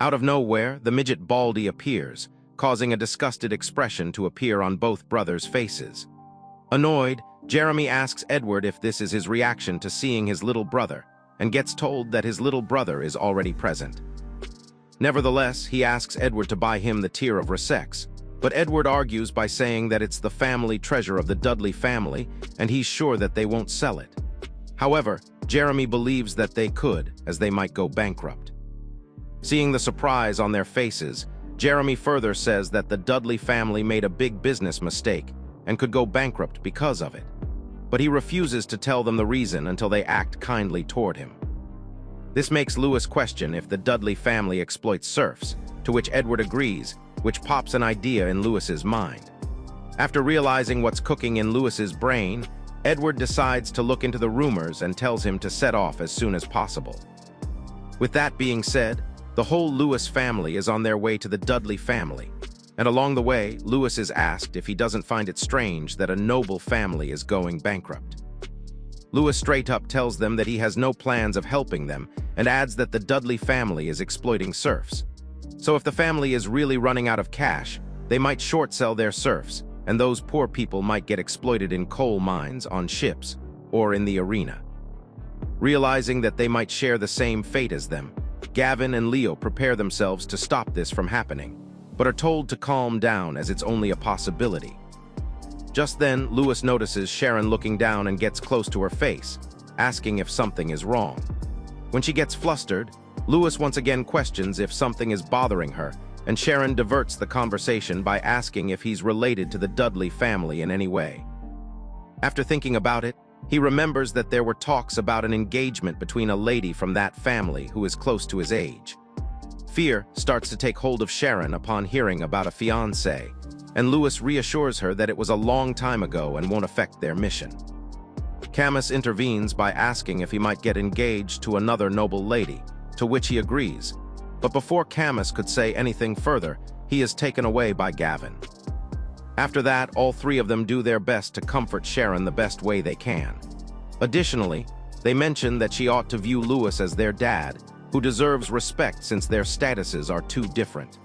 Out of nowhere, the midget Baldy appears, causing a disgusted expression to appear on both brothers' faces. Annoyed, Jeremy asks Edward if this is his reaction to seeing his little brother, and gets told that his little brother is already present. Nevertheless, he asks Edward to buy him the Tear of Resex, but Edward argues by saying that it's the family treasure of the Dudley family, and he's sure that they won't sell it. However, Jeremy believes that they could, as they might go bankrupt. Seeing the surprise on their faces, Jeremy further says that the Dudley family made a big business mistake and could go bankrupt because of it. But he refuses to tell them the reason until they act kindly toward him. This makes Lewis question if the Dudley family exploits serfs, to which Edward agrees, which pops an idea in Lewis's mind. After realizing what's cooking in Lewis's brain, Edward decides to look into the rumors and tells him to set off as soon as possible. With that being said, the whole Lewis family is on their way to the Dudley family, and along the way, Lewis is asked if he doesn't find it strange that a noble family is going bankrupt. Lewis straight up tells them that he has no plans of helping them and adds that the Dudley family is exploiting serfs. So if the family is really running out of cash, they might short sell their serfs, and those poor people might get exploited in coal mines, on ships, or in the arena. Realizing that they might share the same fate as them, Gavin and Leo prepare themselves to stop this from happening, but are told to calm down as it's only a possibility. Just then, Lewis notices Sharon looking down and gets close to her face, asking if something is wrong. When she gets flustered, Lewis once again questions if something is bothering her, and Sharon diverts the conversation by asking if he's related to the Dudley family in any way. After thinking about it, he remembers that there were talks about an engagement between a lady from that family who is close to his age. Fear starts to take hold of Sharon upon hearing about a fiancé, and Lewis reassures her that it was a long time ago and won't affect their mission. Camus intervenes by asking if he might get engaged to another noble lady, to which he agrees. But before Camus could say anything further, he is taken away by Gavin. After that, all three of them do their best to comfort Sharon the best way they can. Additionally, they mention that she ought to view Lewis as their dad, who deserves respect since their statuses are too different.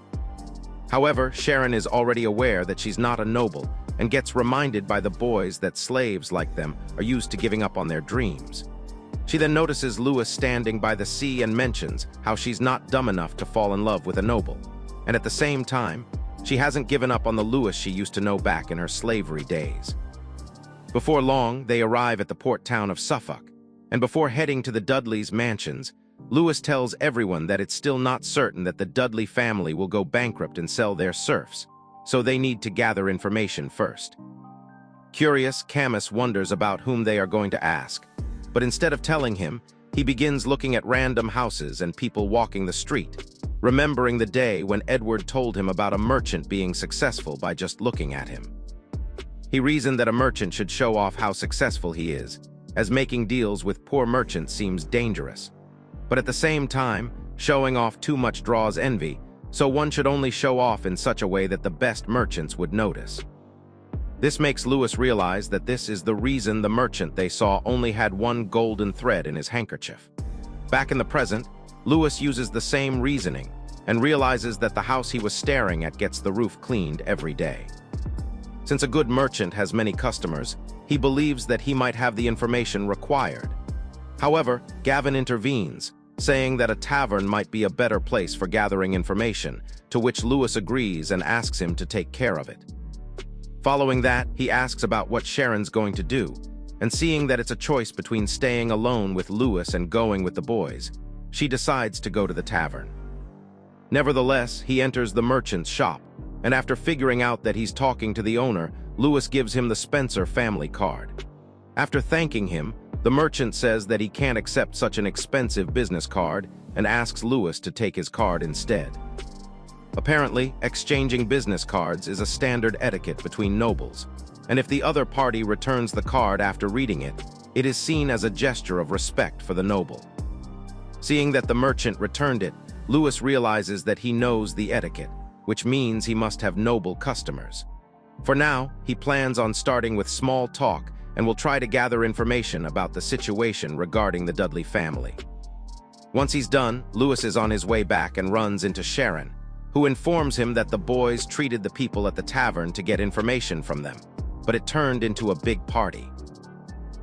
However, Sharon is already aware that she's not a noble and gets reminded by the boys that slaves like them are used to giving up on their dreams. She then notices Lewis standing by the sea and mentions how she's not dumb enough to fall in love with a noble. And at the same time, she hasn't given up on the Lewis she used to know back in her slavery days. Before long, they arrive at the port town of Suffolk, and before heading to the Dudleys' mansions, Lewis tells everyone that it's still not certain that the Dudley family will go bankrupt and sell their serfs, so they need to gather information first. Curious, Camus wonders about whom they are going to ask, but instead of telling him, he begins looking at random houses and people walking the street, remembering the day when Edward told him about a merchant being successful by just looking at him. He reasoned that a merchant should show off how successful he is, as making deals with poor merchants seems dangerous. But at the same time, showing off too much draws envy, so one should only show off in such a way that the best merchants would notice. This makes Lewis realize that this is the reason the merchant they saw only had one golden thread in his handkerchief. Back in the present, Lewis uses the same reasoning and realizes that the house he was staring at gets the roof cleaned every day. Since a good merchant has many customers, he believes that he might have the information required. However, Gavin intervenes, saying that a tavern might be a better place for gathering information, to which Lewis agrees and asks him to take care of it. Following that, he asks about what Sharon's going to do, and seeing that it's a choice between staying alone with Lewis and going with the boys, she decides to go to the tavern. Nevertheless, he enters the merchant's shop, and after figuring out that he's talking to the owner, Lewis gives him the Spencer family card. After thanking him, the merchant says that he can't accept such an expensive business card and asks Lewis to take his card instead. Apparently, exchanging business cards is a standard etiquette between nobles, and if the other party returns the card after reading it, it is seen as a gesture of respect for the noble. Seeing that the merchant returned it, Lewis realizes that he knows the etiquette, which means he must have noble customers. For now, he plans on starting with small talk and will try to gather information about the situation regarding the Dudley family. Once he's done, Lewis is on his way back and runs into Sharon, who informs him that the boys treated the people at the tavern to get information from them, but it turned into a big party.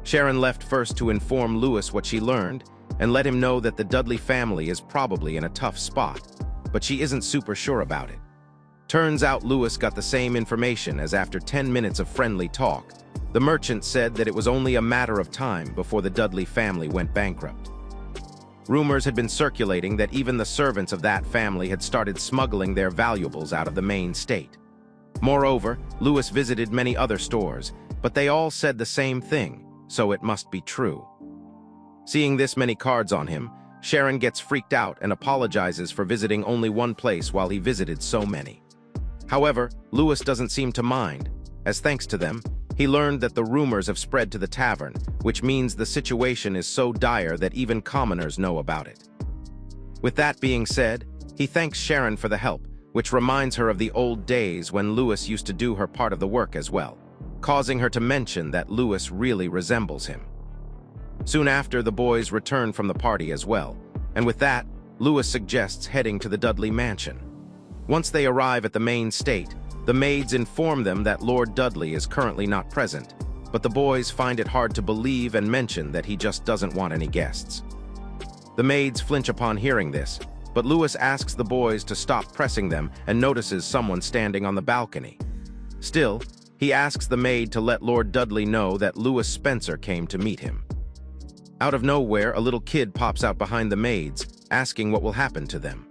Sharon left first to inform Lewis what she learned and let him know that the Dudley family is probably in a tough spot, but she isn't super sure about it. Turns out Lewis got the same information, as after 10 minutes of friendly talk, the merchant said that it was only a matter of time before the Dudley family went bankrupt. Rumors had been circulating that even the servants of that family had started smuggling their valuables out of the main state. Moreover, Lewis visited many other stores, but they all said the same thing, so it must be true. Seeing this many cards on him, Sharon gets freaked out and apologizes for visiting only one place while he visited so many. However, Lewis doesn't seem to mind, as thanks to them, he learned that the rumors have spread to the tavern, which means the situation is so dire that even commoners know about it. With that being said, he thanks Sharon for the help, which reminds her of the old days when Lewis used to do her part of the work as well, causing her to mention that Lewis really resembles him. Soon after, the boys return from the party as well, and with that, Lewis suggests heading to the Dudley mansion. Once they arrive at the main state, the maids inform them that Lord Dudley is currently not present, but the boys find it hard to believe and mention that he just doesn't want any guests. The maids flinch upon hearing this, but Lewis asks the boys to stop pressing them and notices someone standing on the balcony. Still, he asks the maid to let Lord Dudley know that Lewis Spencer came to meet him. Out of nowhere, a little kid pops out behind the maids, asking what will happen to them.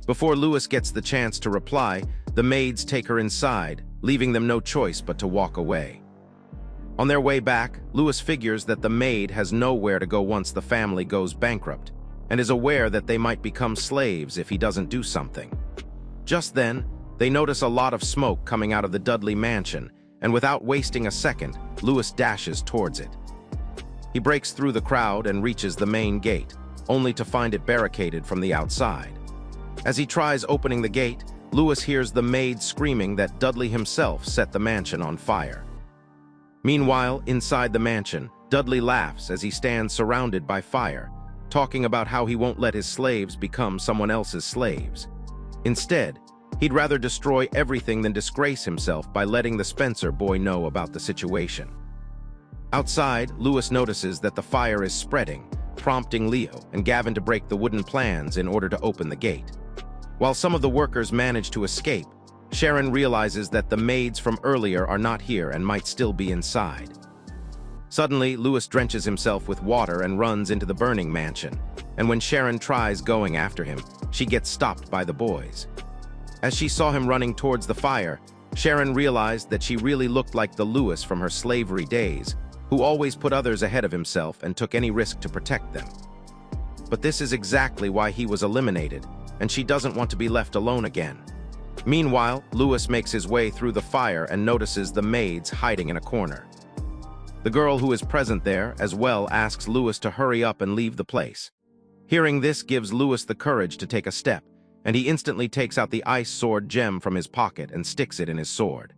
Before Lewis gets the chance to reply, the maids take her inside, leaving them no choice but to walk away. On their way back, Lewis figures that the maid has nowhere to go once the family goes bankrupt, and is aware that they might become slaves if he doesn't do something. Just then, they notice a lot of smoke coming out of the Dudley mansion, and without wasting a second, Lewis dashes towards it. He breaks through the crowd and reaches the main gate, only to find it barricaded from the outside. As he tries opening the gate, Lewis hears the maid screaming that Dudley himself set the mansion on fire. Meanwhile, inside the mansion, Dudley laughs as he stands surrounded by fire, talking about how he won't let his slaves become someone else's slaves. Instead, he'd rather destroy everything than disgrace himself by letting the Spencer boy know about the situation. Outside, Lewis notices that the fire is spreading, prompting Leo and Gavin to break the wooden plans in order to open the gate. While some of the workers manage to escape, Sharon realizes that the maids from earlier are not here and might still be inside. Suddenly, Lewis drenches himself with water and runs into the burning mansion, and when Sharon tries going after him, she gets stopped by the boys. As she saw him running towards the fire, Sharon realized that she really looked like the Lewis from her slavery days, who always put others ahead of himself and took any risk to protect them. But this is exactly why he was eliminated, and she doesn't want to be left alone again. Meanwhile, Lewis makes his way through the fire and notices the maids hiding in a corner. The girl who is present there as well asks Lewis to hurry up and leave the place. Hearing this gives Lewis the courage to take a step, and he instantly takes out the ice sword gem from his pocket and sticks it in his sword.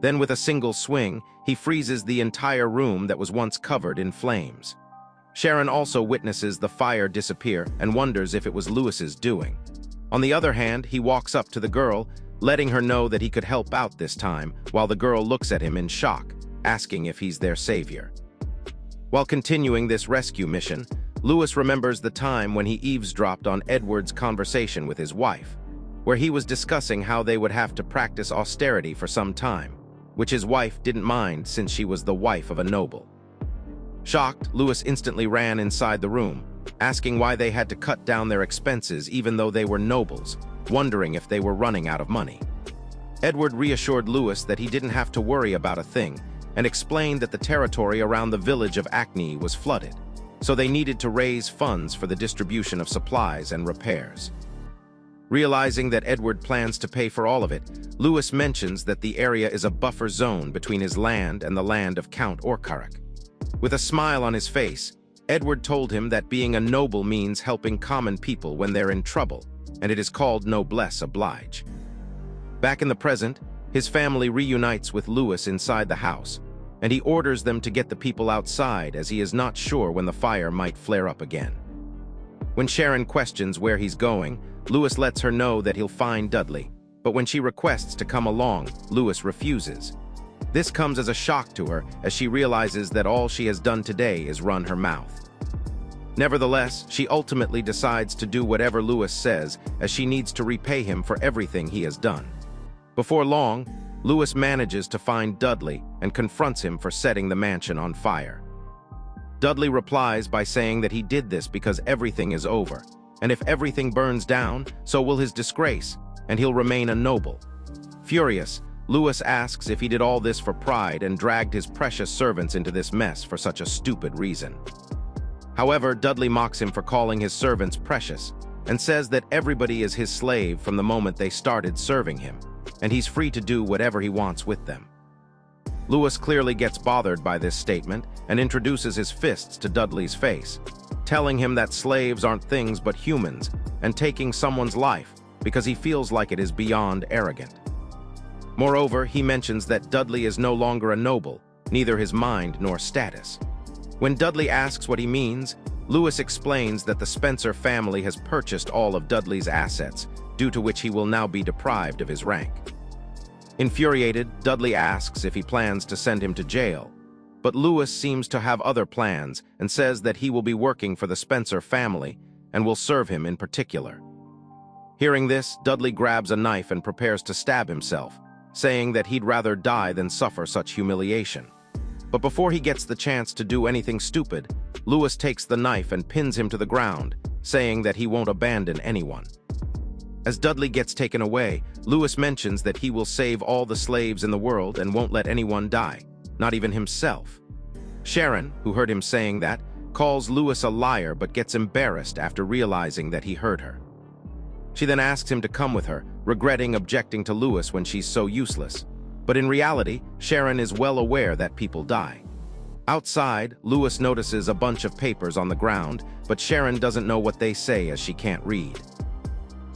Then with a single swing, he freezes the entire room that was once covered in flames. Sharon also witnesses the fire disappear and wonders if it was Lewis's doing. On the other hand, he walks up to the girl, letting her know that he could help out this time, while the girl looks at him in shock, asking if he's their savior. While continuing this rescue mission, Lewis remembers the time when he eavesdropped on Edward's conversation with his wife, where he was discussing how they would have to practice austerity for some time, which his wife didn't mind since she was the wife of a noble. Shocked, Lewis instantly ran inside the room, asking why they had to cut down their expenses even though they were nobles, wondering if they were running out of money. Edward reassured Lewis that he didn't have to worry about a thing, and explained that the territory around the village of Acne was flooded, so they needed to raise funds for the distribution of supplies and repairs. Realizing that Edward plans to pay for all of it, Lewis mentions that the area is a buffer zone between his land and the land of Count Orkarak. With a smile on his face, Edward told him that being a noble means helping common people when they're in trouble, and it is called noblesse oblige. Back in the present, his family reunites with Lewis inside the house, and he orders them to get the people outside as he is not sure when the fire might flare up again. When Sharon questions where he's going, Lewis lets her know that he'll find Dudley, but when she requests to come along, Lewis refuses. This comes as a shock to her as she realizes that all she has done today is run her mouth. Nevertheless, she ultimately decides to do whatever Lewis says, as she needs to repay him for everything he has done. Before long, Lewis manages to find Dudley and confronts him for setting the mansion on fire. Dudley replies by saying that he did this because everything is over, and if everything burns down, so will his disgrace, and he'll remain a noble. Furious, Lewis asks if he did all this for pride and dragged his precious servants into this mess for such a stupid reason. However, Dudley mocks him for calling his servants precious and says that everybody is his slave from the moment they started serving him, and he's free to do whatever he wants with them. Lewis clearly gets bothered by this statement and introduces his fists to Dudley's face, telling him that slaves aren't things but humans, and taking someone's life because he feels like it is beyond arrogant. Moreover, he mentions that Dudley is no longer a noble, neither his mind nor status. When Dudley asks what he means, Lewis explains that the Spencer family has purchased all of Dudley's assets, due to which he will now be deprived of his rank. Infuriated, Dudley asks if he plans to send him to jail, but Lewis seems to have other plans and says that he will be working for the Spencer family and will serve him in particular. Hearing this, Dudley grabs a knife and prepares to stab himself, saying that he'd rather die than suffer such humiliation. But before he gets the chance to do anything stupid, Lewis takes the knife and pins him to the ground, saying that he won't abandon anyone. As Dudley gets taken away, Lewis mentions that he will save all the slaves in the world and won't let anyone die, not even himself. Sharon, who heard him saying that, calls Lewis a liar but gets embarrassed after realizing that he heard her. She then asks him to come with her, regretting objecting to Lewis when she's so useless. But in reality, Sharon is well aware that people die. Outside, Lewis notices a bunch of papers on the ground, but Sharon doesn't know what they say as she can't read.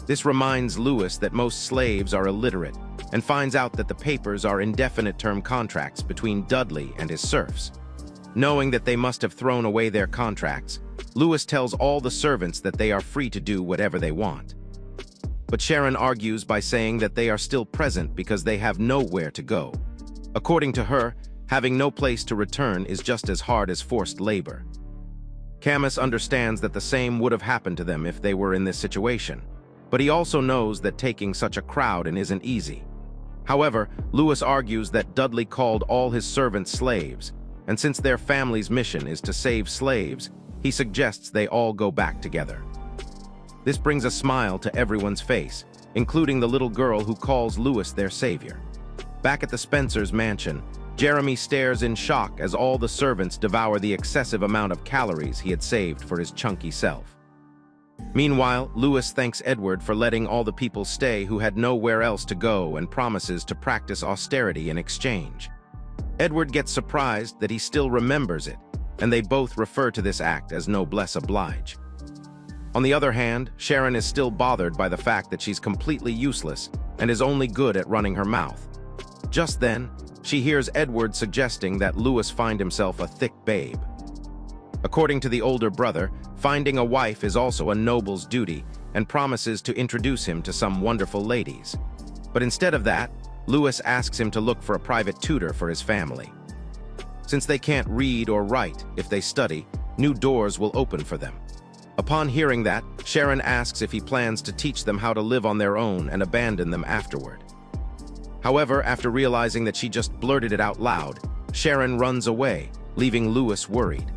This reminds Lewis that most slaves are illiterate, and finds out that the papers are indefinite-term contracts between Dudley and his serfs. Knowing that they must have thrown away their contracts, Lewis tells all the servants that they are free to do whatever they want. But Sharon argues by saying that they are still present because they have nowhere to go. According to her, having no place to return is just as hard as forced labor. Camus understands that the same would have happened to them if they were in this situation, but he also knows that taking such a crowd in isn't easy. However, Lewis argues that Dudley called all his servants slaves, and since their family's mission is to save slaves, he suggests they all go back together. This brings a smile to everyone's face, including the little girl who calls Lewis their savior. Back at the Spencers' mansion, Jeremy stares in shock as all the servants devour the excessive amount of calories he had saved for his chunky self. Meanwhile, Lewis thanks Edward for letting all the people stay who had nowhere else to go and promises to practice austerity in exchange. Edward gets surprised that he still remembers it, and they both refer to this act as noblesse oblige. On the other hand, Sharon is still bothered by the fact that she's completely useless and is only good at running her mouth. Just then, she hears Edward suggesting that Lewis find himself a thick babe. According to the older brother, finding a wife is also a noble's duty and promises to introduce him to some wonderful ladies. But instead of that, Lewis asks him to look for a private tutor for his family. Since they can't read or write, if they study, new doors will open for them. Upon hearing that, Sharon asks if he plans to teach them how to live on their own and abandon them afterward. However, after realizing that she just blurted it out loud, Sharon runs away, leaving Lewis worried.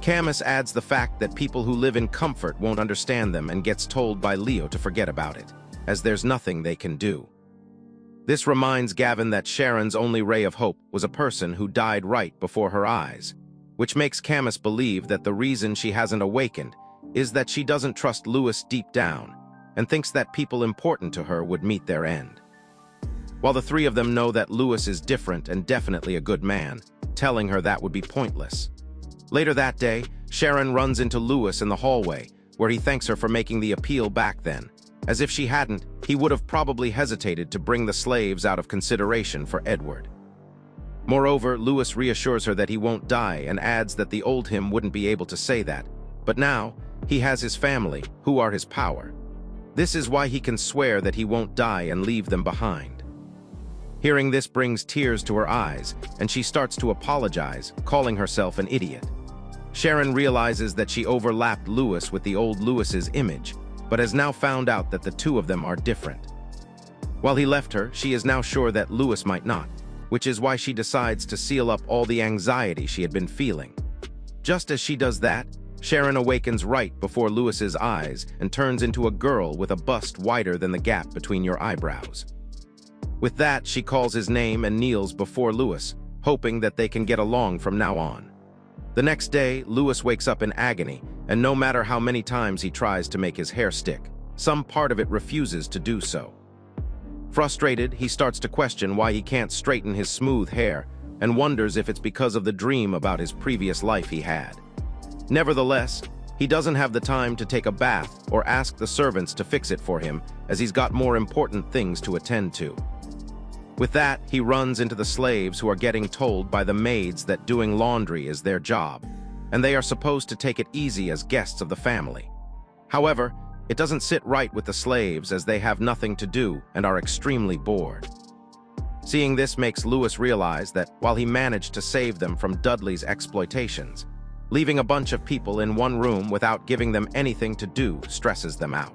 Camus adds the fact that people who live in comfort won't understand them and gets told by Leo to forget about it, as there's nothing they can do. This reminds Gavin that Sharon's only ray of hope was a person who died right before her eyes, which makes Camus believe that the reason she hasn't awakened is that she doesn't trust Lewis deep down and thinks that people important to her would meet their end. While the three of them know that Lewis is different and definitely a good man, telling her that would be pointless. Later that day, Sharon runs into Lewis in the hallway, where he thanks her for making the appeal back then. As if she hadn't, he would have probably hesitated to bring the slaves out of consideration for Edward. Moreover, Lewis reassures her that he won't die and adds that the old him wouldn't be able to say that. But now, he has his family, who are his power. This is why he can swear that he won't die and leave them behind. Hearing this brings tears to her eyes, and she starts to apologize, calling herself an idiot. Sharon realizes that she overlapped Lewis with the old Lewis's image, but has now found out that the two of them are different. While he left her, she is now sure that Lewis might not, which is why she decides to seal up all the anxiety she had been feeling. Just as she does that, Sharon awakens right before Lewis's eyes and turns into a girl with a bust wider than the gap between your eyebrows. With that, she calls his name and kneels before Lewis, hoping that they can get along from now on. The next day, Lewis wakes up in agony, and no matter how many times he tries to make his hair stick, some part of it refuses to do so. Frustrated, he starts to question why he can't straighten his smooth hair and wonders if it's because of the dream about his previous life he had. Nevertheless, he doesn't have the time to take a bath or ask the servants to fix it for him, as he's got more important things to attend to. With that, he runs into the slaves who are getting told by the maids that doing laundry is their job, and they are supposed to take it easy as guests of the family. However, it doesn't sit right with the slaves as they have nothing to do and are extremely bored. Seeing this makes Lewis realize that while he managed to save them from Dudley's exploitations, leaving a bunch of people in one room without giving them anything to do stresses them out.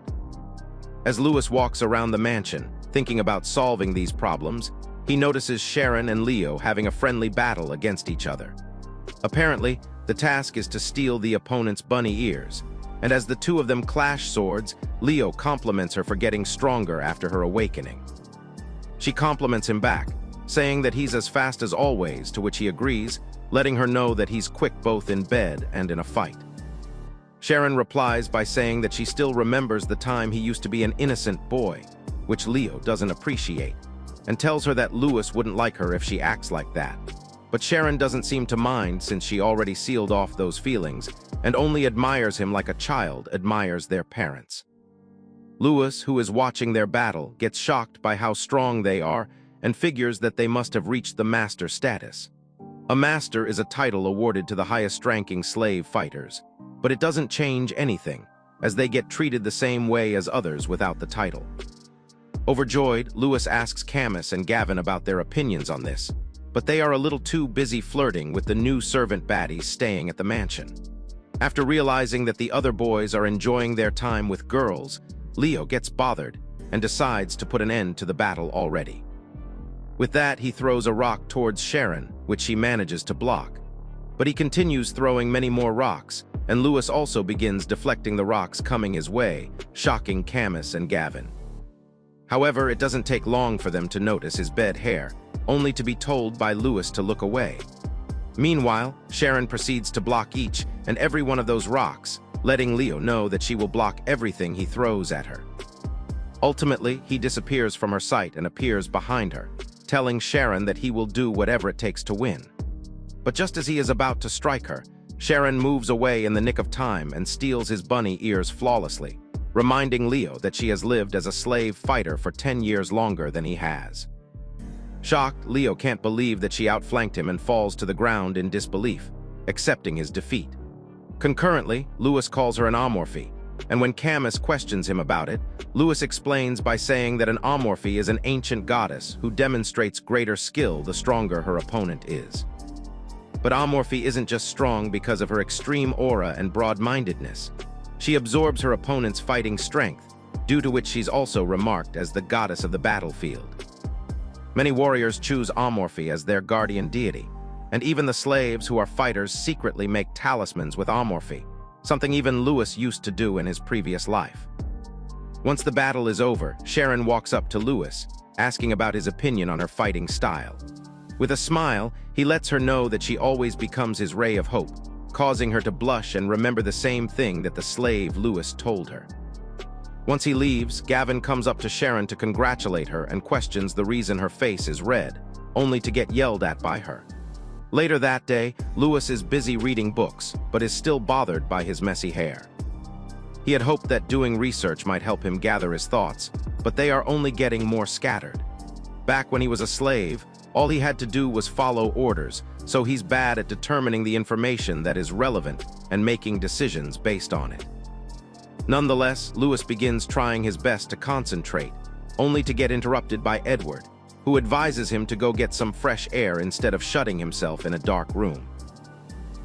As Lewis walks around the mansion, thinking about solving these problems, he notices Sharon and Leo having a friendly battle against each other. Apparently, the task is to steal the opponent's bunny ears, and as the two of them clash swords, Leo compliments her for getting stronger after her awakening. She compliments him back, saying that he's as fast as always, to which he agrees, letting her know that he's quick both in bed and in a fight. Sharon replies by saying that she still remembers the time he used to be an innocent boy, which Leo doesn't appreciate, and tells her that Lewis wouldn't like her if she acts like that. But Sharon doesn't seem to mind since she already sealed off those feelings and only admires him like a child admires their parents. Lewis, who is watching their battle, gets shocked by how strong they are and figures that they must have reached the master status. A master is a title awarded to the highest-ranking slave fighters, but it doesn't change anything, as they get treated the same way as others without the title. Overjoyed, Lewis asks Camus and Gavin about their opinions on this, but they are a little too busy flirting with the new servant baddies staying at the mansion. After realizing that the other boys are enjoying their time with girls, Leo gets bothered and decides to put an end to the battle already. With that, he throws a rock towards Sharon, which she manages to block. But he continues throwing many more rocks, and Lewis also begins deflecting the rocks coming his way, shocking Camus and Gavin. However, it doesn't take long for them to notice his bed hair, only to be told by Lewis to look away. Meanwhile, Sharon proceeds to block each and every one of those rocks, letting Leo know that she will block everything he throws at her. Ultimately, he disappears from her sight and appears behind her, telling Sharon that he will do whatever it takes to win. But just as he is about to strike her, Sharon moves away in the nick of time and steals his bunny ears flawlessly, reminding Leo that she has lived as a slave fighter for 10 years longer than he has. Shocked, Leo can't believe that she outflanked him and falls to the ground in disbelief, accepting his defeat. Concurrently, Lewis calls her an amorphe, and when Camus questions him about it, Lewis explains by saying that an amorphe is an ancient goddess who demonstrates greater skill the stronger her opponent is. But amorphe isn't just strong because of her extreme aura and broad-mindedness. She absorbs her opponent's fighting strength, due to which she's also remarked as the goddess of the battlefield. Many warriors choose amorphe as their guardian deity, and even the slaves who are fighters secretly make talismans with amorphe, something even Lewis used to do in his previous life. Once the battle is over, Sharon walks up to Lewis, asking about his opinion on her fighting style. With a smile, he lets her know that she always becomes his ray of hope, causing her to blush and remember the same thing that the slave Lewis told her. Once he leaves, Gavin comes up to Sharon to congratulate her and questions the reason her face is red, only to get yelled at by her. Later that day, Lewis is busy reading books, but is still bothered by his messy hair. He had hoped that doing research might help him gather his thoughts, but they are only getting more scattered. Back when he was a slave, all he had to do was follow orders, so he's bad at determining the information that is relevant and making decisions based on it. Nonetheless, Lewis begins trying his best to concentrate, only to get interrupted by Edward, who advises him to go get some fresh air instead of shutting himself in a dark room.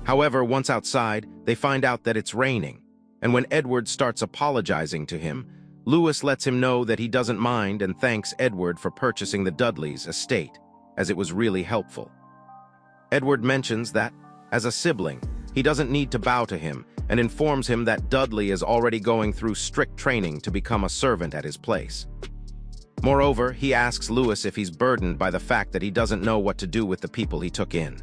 However, once outside, they find out that it's raining, and when Edward starts apologizing to him, Lewis lets him know that he doesn't mind and thanks Edward for purchasing the Dudley's estate, as it was really helpful. Edward mentions that, as a sibling, he doesn't need to bow to him and informs him that Dudley is already going through strict training to become a servant at his place. Moreover, he asks Lewis if he's burdened by the fact that he doesn't know what to do with the people he took in.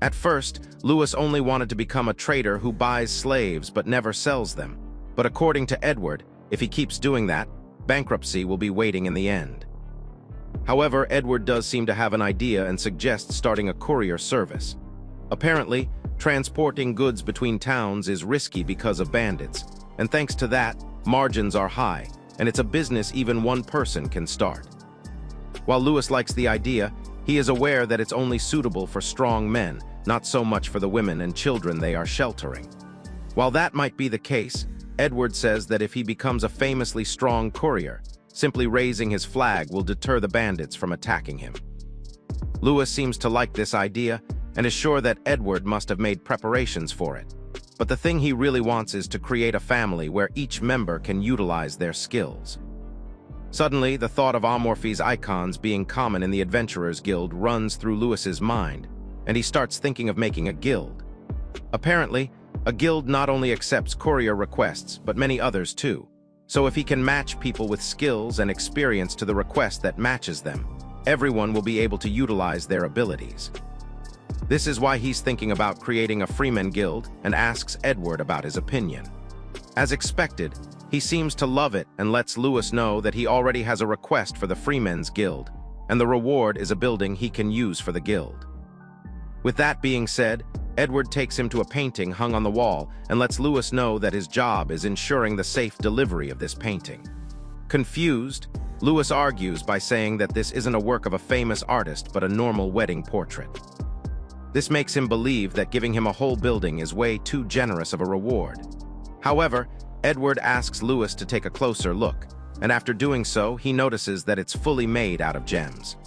At first, Lewis only wanted to become a trader who buys slaves but never sells them. But according to Edward, if he keeps doing that, bankruptcy will be waiting in the end. However, Edward does seem to have an idea and suggests starting a courier service. Apparently, transporting goods between towns is risky because of bandits, and thanks to that, margins are high, and it's a business even one person can start. While Lewis likes the idea, he is aware that it's only suitable for strong men, not so much for the women and children they are sheltering. While that might be the case, Edward says that if he becomes a famously strong courier, simply raising his flag will deter the bandits from attacking him. Lewis seems to like this idea and is sure that Edward must have made preparations for it. But the thing he really wants is to create a family where each member can utilize their skills. Suddenly, the thought of Amorphe's icons being common in the Adventurers Guild runs through Lewis's mind, and he starts thinking of making a guild. Apparently, a guild not only accepts courier requests, but many others too. So if he can match people with skills and experience to the request that matches them, everyone will be able to utilize their abilities. This is why he's thinking about creating a Freeman guild and asks Edward about his opinion. As expected, he seems to love it and lets Lewis know that he already has a request for the Freemen's Guild, and the reward is a building he can use for the guild. With that being said, Edward takes him to a painting hung on the wall and lets Lewis know that his job is ensuring the safe delivery of this painting. Confused, Lewis argues by saying that this isn't a work of a famous artist but a normal wedding portrait. This makes him believe that giving him a whole building is way too generous of a reward. However, Edward asks Lewis to take a closer look, and after doing so, he notices that it's fully made out of gems.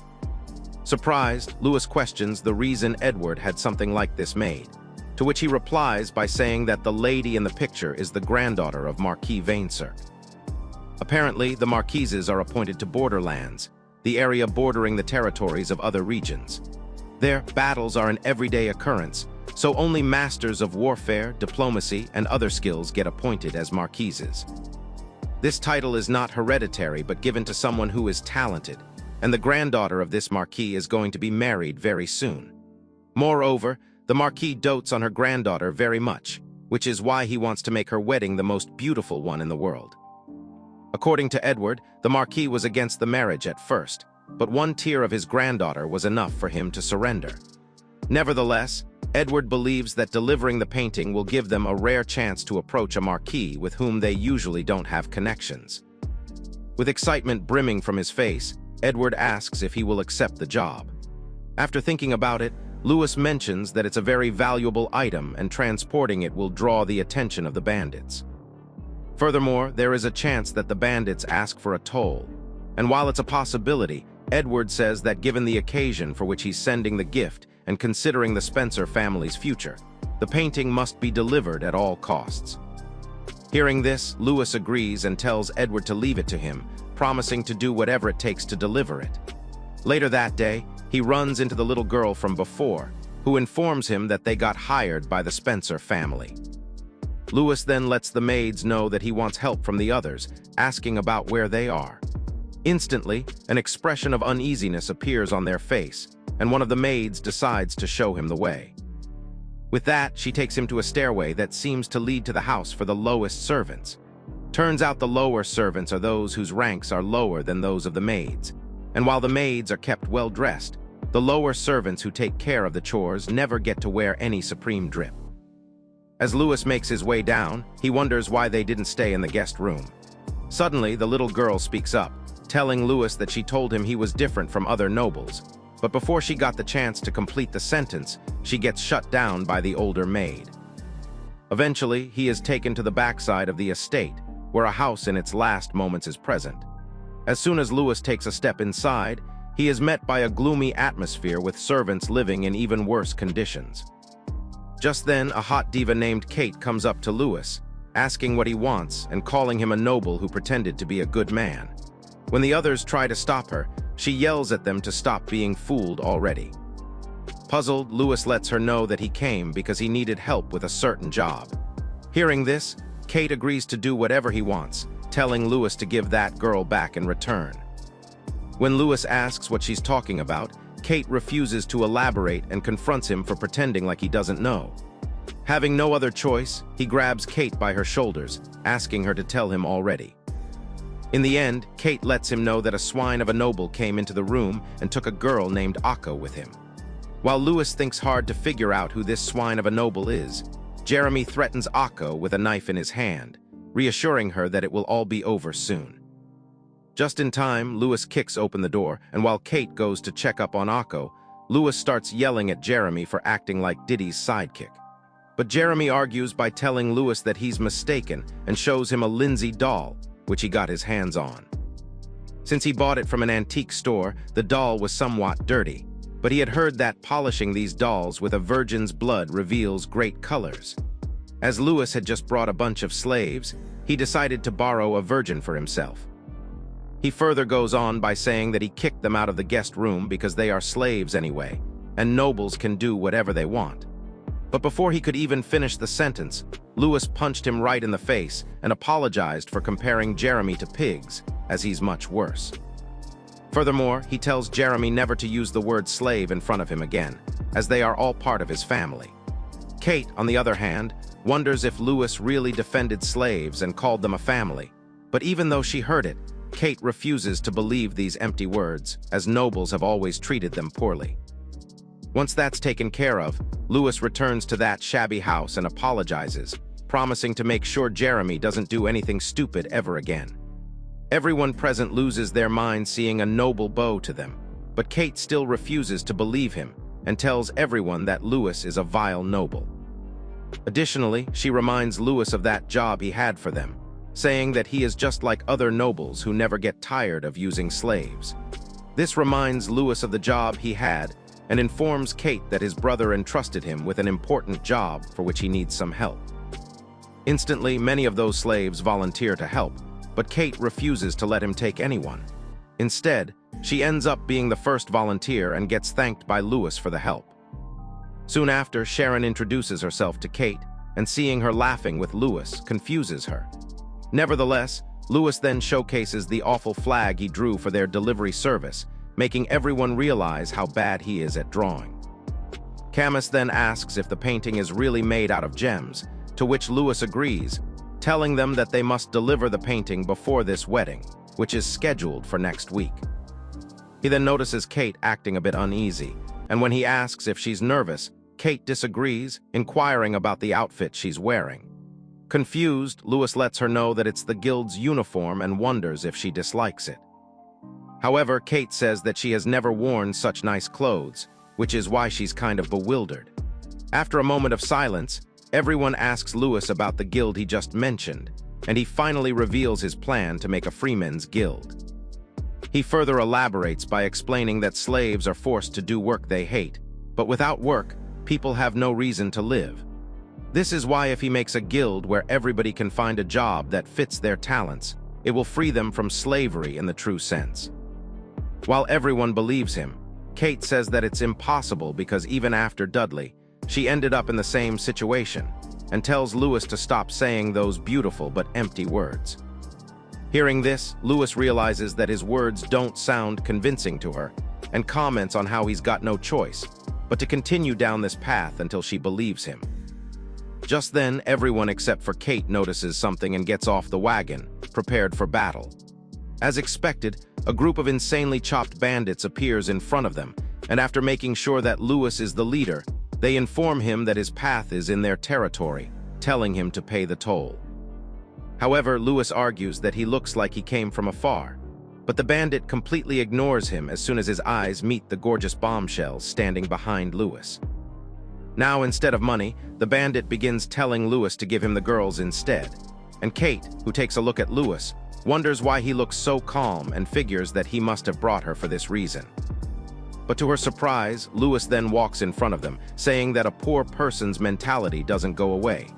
Surprised, Lewis questions the reason Edward had something like this made, to which he replies by saying that the lady in the picture is the granddaughter of Marquis Vaincer. Apparently, the Marquises are appointed to borderlands, the area bordering the territories of other regions. Their battles are an everyday occurrence, so only masters of warfare, diplomacy, and other skills get appointed as Marquises. This title is not hereditary but given to someone who is talented, and the granddaughter of this Marquis is going to be married very soon. Moreover, the Marquis dotes on her granddaughter very much, which is why he wants to make her wedding the most beautiful one in the world. According to Edward, the Marquis was against the marriage at first, but one tear of his granddaughter was enough for him to surrender. Nevertheless, Edward believes that delivering the painting will give them a rare chance to approach a Marquis with whom they usually don't have connections. With excitement brimming from his face, Edward asks if he will accept the job. After thinking about it, Lewis mentions that it's a very valuable item and transporting it will draw the attention of the bandits. Furthermore, there is a chance that the bandits ask for a toll, and while it's a possibility, Edward says that given the occasion for which he's sending the gift and considering the Spencer family's future, the painting must be delivered at all costs. Hearing this, Lewis agrees and tells Edward to leave it to him, promising to do whatever it takes to deliver it. Later that day, he runs into the little girl from before, who informs him that they got hired by the Spencer family. Lewis then lets the maids know that he wants help from the others, asking about where they are. Instantly, an expression of uneasiness appears on their face, and one of the maids decides to show him the way. With that, she takes him to a stairway that seems to lead to the house for the lowest servants. Turns out the lower servants are those whose ranks are lower than those of the maids, and while the maids are kept well-dressed, the lower servants who take care of the chores never get to wear any supreme drip. As Lewis makes his way down, he wonders why they didn't stay in the guest room. Suddenly, the little girl speaks up, telling Lewis that she told him he was different from other nobles, but before she got the chance to complete the sentence, she gets shut down by the older maid. Eventually, he is taken to the backside of the estate, where a house in its last moments is present. As soon as Lewis takes a step inside, he is met by a gloomy atmosphere with servants living in even worse conditions. Just then, a hot diva named Kate comes up to Lewis, asking what he wants and calling him a noble who pretended to be a good man. When the others try to stop her, she yells at them to stop being fooled already. Puzzled, Lewis lets her know that he came because he needed help with a certain job. Hearing this, Kate agrees to do whatever he wants, telling Lewis to give that girl back in return. When Lewis asks what she's talking about, Kate refuses to elaborate and confronts him for pretending like he doesn't know. Having no other choice, he grabs Kate by her shoulders, asking her to tell him already. In the end, Kate lets him know that a swine of a noble came into the room and took a girl named Akko with him. While Lewis thinks hard to figure out who this swine of a noble is, Jeremy threatens Akko with a knife in his hand, reassuring her that it will all be over soon. Just in time, Lewis kicks open the door, and while Kate goes to check up on Akko, Lewis starts yelling at Jeremy for acting like Diddy's sidekick. But Jeremy argues by telling Lewis that he's mistaken and shows him a Lindsay doll, which he got his hands on. Since he bought it from an antique store, the doll was somewhat dirty, but he had heard that polishing these dolls with a virgin's blood reveals great colors. As Lewis had just brought a bunch of slaves, he decided to borrow a virgin for himself. He further goes on by saying that he kicked them out of the guest room because they are slaves anyway, and nobles can do whatever they want. But before he could even finish the sentence, Lewis punched him right in the face and apologized for comparing Jeremy to pigs, as he's much worse. Furthermore, he tells Jeremy never to use the word slave in front of him again, as they are all part of his family. Kate, on the other hand, wonders if Lewis really defended slaves and called them a family, but even though she heard it, Kate refuses to believe these empty words, as nobles have always treated them poorly. Once that's taken care of, Lewis returns to that shabby house and apologizes, promising to make sure Jeremy doesn't do anything stupid ever again. Everyone present loses their mind seeing a noble beau to them, but Kate still refuses to believe him and tells everyone that Lewis is a vile noble. Additionally, she reminds Lewis of that job he had for them, saying that he is just like other nobles who never get tired of using slaves. This reminds Lewis of the job he had and informs Kate that his brother entrusted him with an important job for which he needs some help. Instantly, many of those slaves volunteer to help, but Kate refuses to let him take anyone. Instead, she ends up being the first volunteer and gets thanked by Lewis for the help. Soon after, Sharon introduces herself to Kate, and seeing her laughing with Lewis confuses her. Nevertheless, Lewis then showcases the awful flag he drew for their delivery service, making everyone realize how bad he is at drawing. Camus then asks if the painting is really made out of gems, to which Lewis agrees, telling them that they must deliver the painting before this wedding, which is scheduled for next week. He then notices Kate acting a bit uneasy, and when he asks if she's nervous, Kate disagrees, inquiring about the outfit she's wearing. Confused, Lewis lets her know that it's the guild's uniform and wonders if she dislikes it. However, Kate says that she has never worn such nice clothes, which is why she's kind of bewildered. After a moment of silence, everyone asks Lewis about the guild he just mentioned, and he finally reveals his plan to make a freemen's guild. He further elaborates by explaining that slaves are forced to do work they hate, but without work, people have no reason to live. This is why if he makes a guild where everybody can find a job that fits their talents, it will free them from slavery in the true sense. While everyone believes him, Kate says that it's impossible because even after Dudley, she ended up in the same situation, and tells Lewis to stop saying those beautiful but empty words. Hearing this, Lewis realizes that his words don't sound convincing to her, and comments on how he's got no choice, but to continue down this path until she believes him. Just then, everyone except for Kate notices something and gets off the wagon, prepared for battle. As expected, a group of insanely chopped bandits appears in front of them, and after making sure that Lewis is the leader, they inform him that his path is in their territory, telling him to pay the toll. However, Lewis argues that he looks like he came from afar, but the bandit completely ignores him as soon as his eyes meet the gorgeous bombshells standing behind Lewis. Now, instead of money, the bandit begins telling Lewis to give him the girls instead, and Kate, who takes a look at Lewis, wonders why he looks so calm and figures that he must have brought her for this reason. But to her surprise, Lewis then walks in front of them, saying that a poor person's mentality doesn't go away.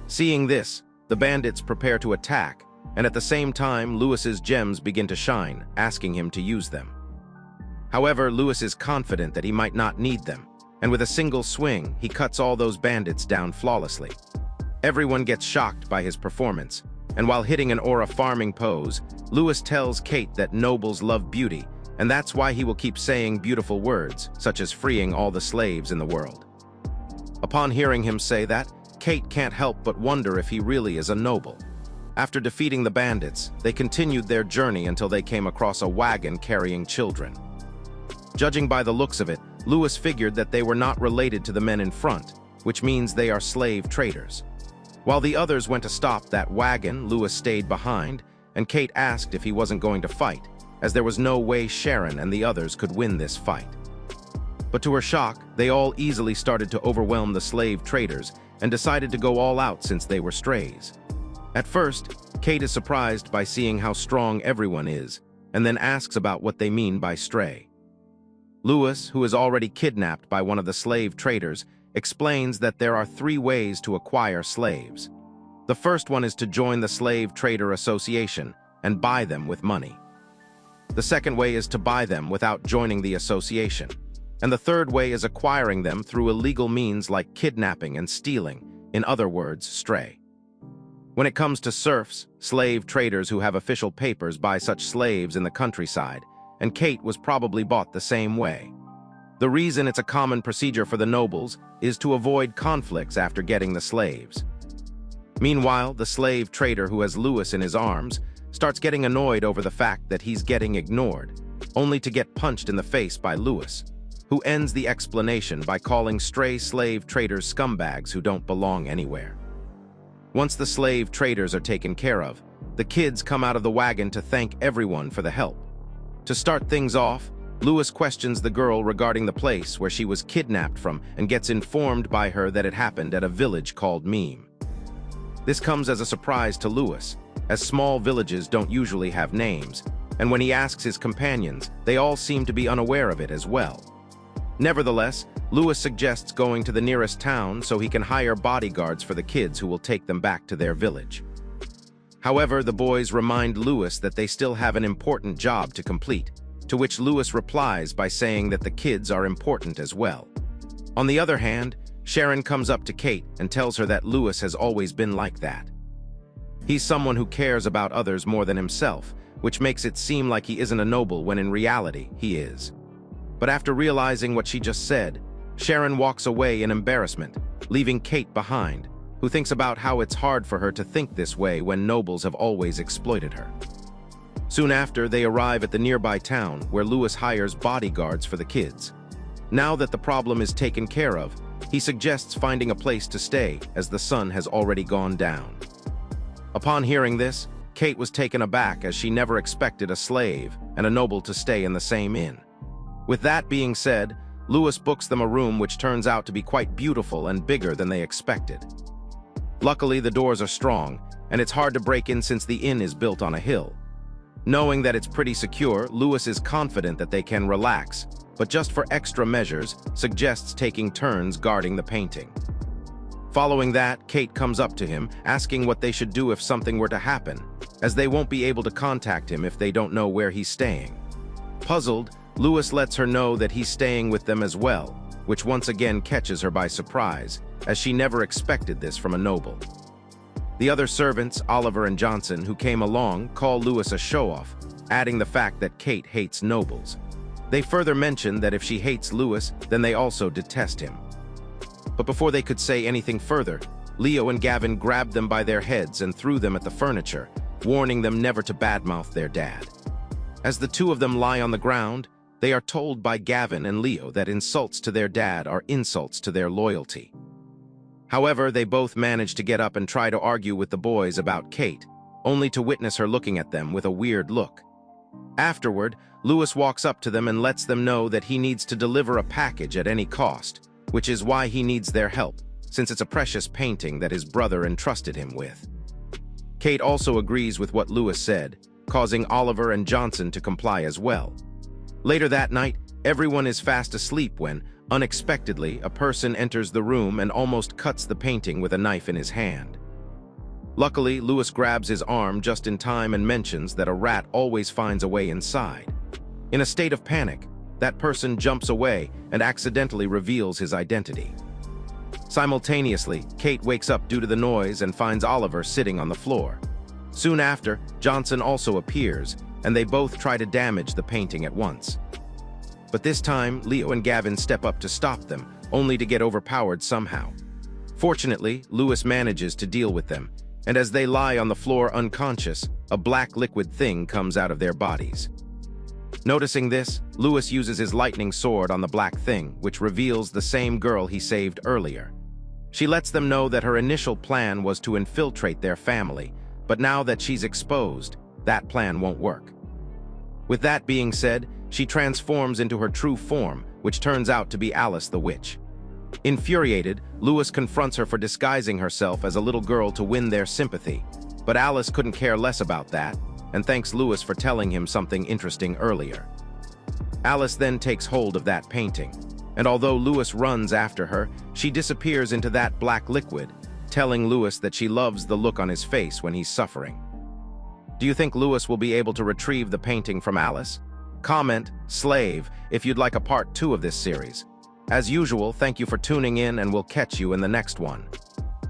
Seeing this, the bandits prepare to attack, and at the same time, Lewis's gems begin to shine, asking him to use them. However, Lewis is confident that he might not need them, and with a single swing, he cuts all those bandits down flawlessly. Everyone gets shocked by his performance, and while hitting an aura farming pose, Lewis tells Kate that nobles love beauty, and that's why he will keep saying beautiful words, such as freeing all the slaves in the world. Upon hearing him say that, Kate can't help but wonder if he really is a noble. After defeating the bandits, they continued their journey until they came across a wagon carrying children. Judging by the looks of it, Lewis figured that they were not related to the men in front, which means they are slave traders. While the others went to stop that wagon, Lewis stayed behind, and Kate asked if he wasn't going to fight, as there was no way Sharon and the others could win this fight. But to her shock, they all easily started to overwhelm the slave traders and decided to go all out since they were strays. At first, Kate is surprised by seeing how strong everyone is, and then asks about what they mean by stray. Lewis, who is already kidnapped by one of the slave traders, explains that there are 3 ways to acquire slaves. The first one is to join the Slave Trader Association and buy them with money. The second way is to buy them without joining the association. And the third way is acquiring them through illegal means like kidnapping and stealing, in other words, stray. When it comes to serfs, slave traders who have official papers buy such slaves in the countryside, and Kate was probably bought the same way. The reason it's a common procedure for the nobles is to avoid conflicts after getting the slaves. Meanwhile, the slave trader who has Lewis in his arms starts getting annoyed over the fact that he's getting ignored, only to get punched in the face by Lewis, who ends the explanation by calling stray slave traders scumbags who don't belong anywhere. Once the slave traders are taken care of, the kids come out of the wagon to thank everyone for the help. To start things off, Lewis questions the girl regarding the place where she was kidnapped from and gets informed by her that it happened at a village called Meme. This comes as a surprise to Lewis, as small villages don't usually have names, and when he asks his companions, they all seem to be unaware of it as well. Nevertheless, Lewis suggests going to the nearest town so he can hire bodyguards for the kids who will take them back to their village. However, the boys remind Lewis that they still have an important job to complete, to which Lewis replies by saying that the kids are important as well. On the other hand, Sharon comes up to Kate and tells her that Lewis has always been like that. He's someone who cares about others more than himself, which makes it seem like he isn't a noble when in reality he is. But after realizing what she just said, Sharon walks away in embarrassment, leaving Kate behind, who thinks about how it's hard for her to think this way when nobles have always exploited her. Soon after, they arrive at the nearby town where Lewis hires bodyguards for the kids. Now that the problem is taken care of, he suggests finding a place to stay as the sun has already gone down. Upon hearing this, Kate was taken aback as she never expected a slave and a noble to stay in the same inn. With that being said, Lewis books them a room which turns out to be quite beautiful and bigger than they expected. Luckily, the doors are strong, and it's hard to break in since the inn is built on a hill. Knowing that it's pretty secure, Lewis is confident that they can relax, but just for extra measures, suggests taking turns guarding the painting. Following that, Kate comes up to him, asking what they should do if something were to happen, as they won't be able to contact him if they don't know where he's staying. Puzzled, Lewis lets her know that he's staying with them as well, which once again catches her by surprise, as she never expected this from a noble. The other servants, Oliver and Johnson, who came along, call Lewis a show-off, adding the fact that Kate hates nobles. They further mention that if she hates Lewis, then they also detest him. But before they could say anything further, Leo and Gavin grabbed them by their heads and threw them at the furniture, warning them never to badmouth their dad. As the two of them lie on the ground, they are told by Gavin and Leo that insults to their dad are insults to their loyalty. However, they both manage to get up and try to argue with the boys about Kate, only to witness her looking at them with a weird look. Afterward, Lewis walks up to them and lets them know that he needs to deliver a package at any cost, which is why he needs their help, since it's a precious painting that his brother entrusted him with. Kate also agrees with what Lewis said, causing Oliver and Johnson to comply as well. Later that night, everyone is fast asleep when, unexpectedly, a person enters the room and almost cuts the painting with a knife in his hand. Luckily, Lewis grabs his arm just in time and mentions that a rat always finds a way inside. In a state of panic, that person jumps away and accidentally reveals his identity. Simultaneously, Kate wakes up due to the noise and finds Oliver sitting on the floor. Soon after, Johnson also appears, and they both try to damage the painting at once. But this time, Leo and Gavin step up to stop them, only to get overpowered somehow. Fortunately, Lewis manages to deal with them, and as they lie on the floor unconscious, a black liquid thing comes out of their bodies. Noticing this, Lewis uses his lightning sword on the black thing, which reveals the same girl he saved earlier. She lets them know that her initial plan was to infiltrate their family, but now that she's exposed, that plan won't work. With that being said, she transforms into her true form, which turns out to be Alice the Witch. Infuriated, Lewis confronts her for disguising herself as a little girl to win their sympathy, but Alice couldn't care less about that, and thanks Lewis for telling him something interesting earlier. Alice then takes hold of that painting, and although Lewis runs after her, she disappears into that black liquid, telling Lewis that she loves the look on his face when he's suffering. Do you think Lewis will be able to retrieve the painting from Alice? Comment, slave, if you'd like a part 2 of this series. As usual, thank you for tuning in and we'll catch you in the next one.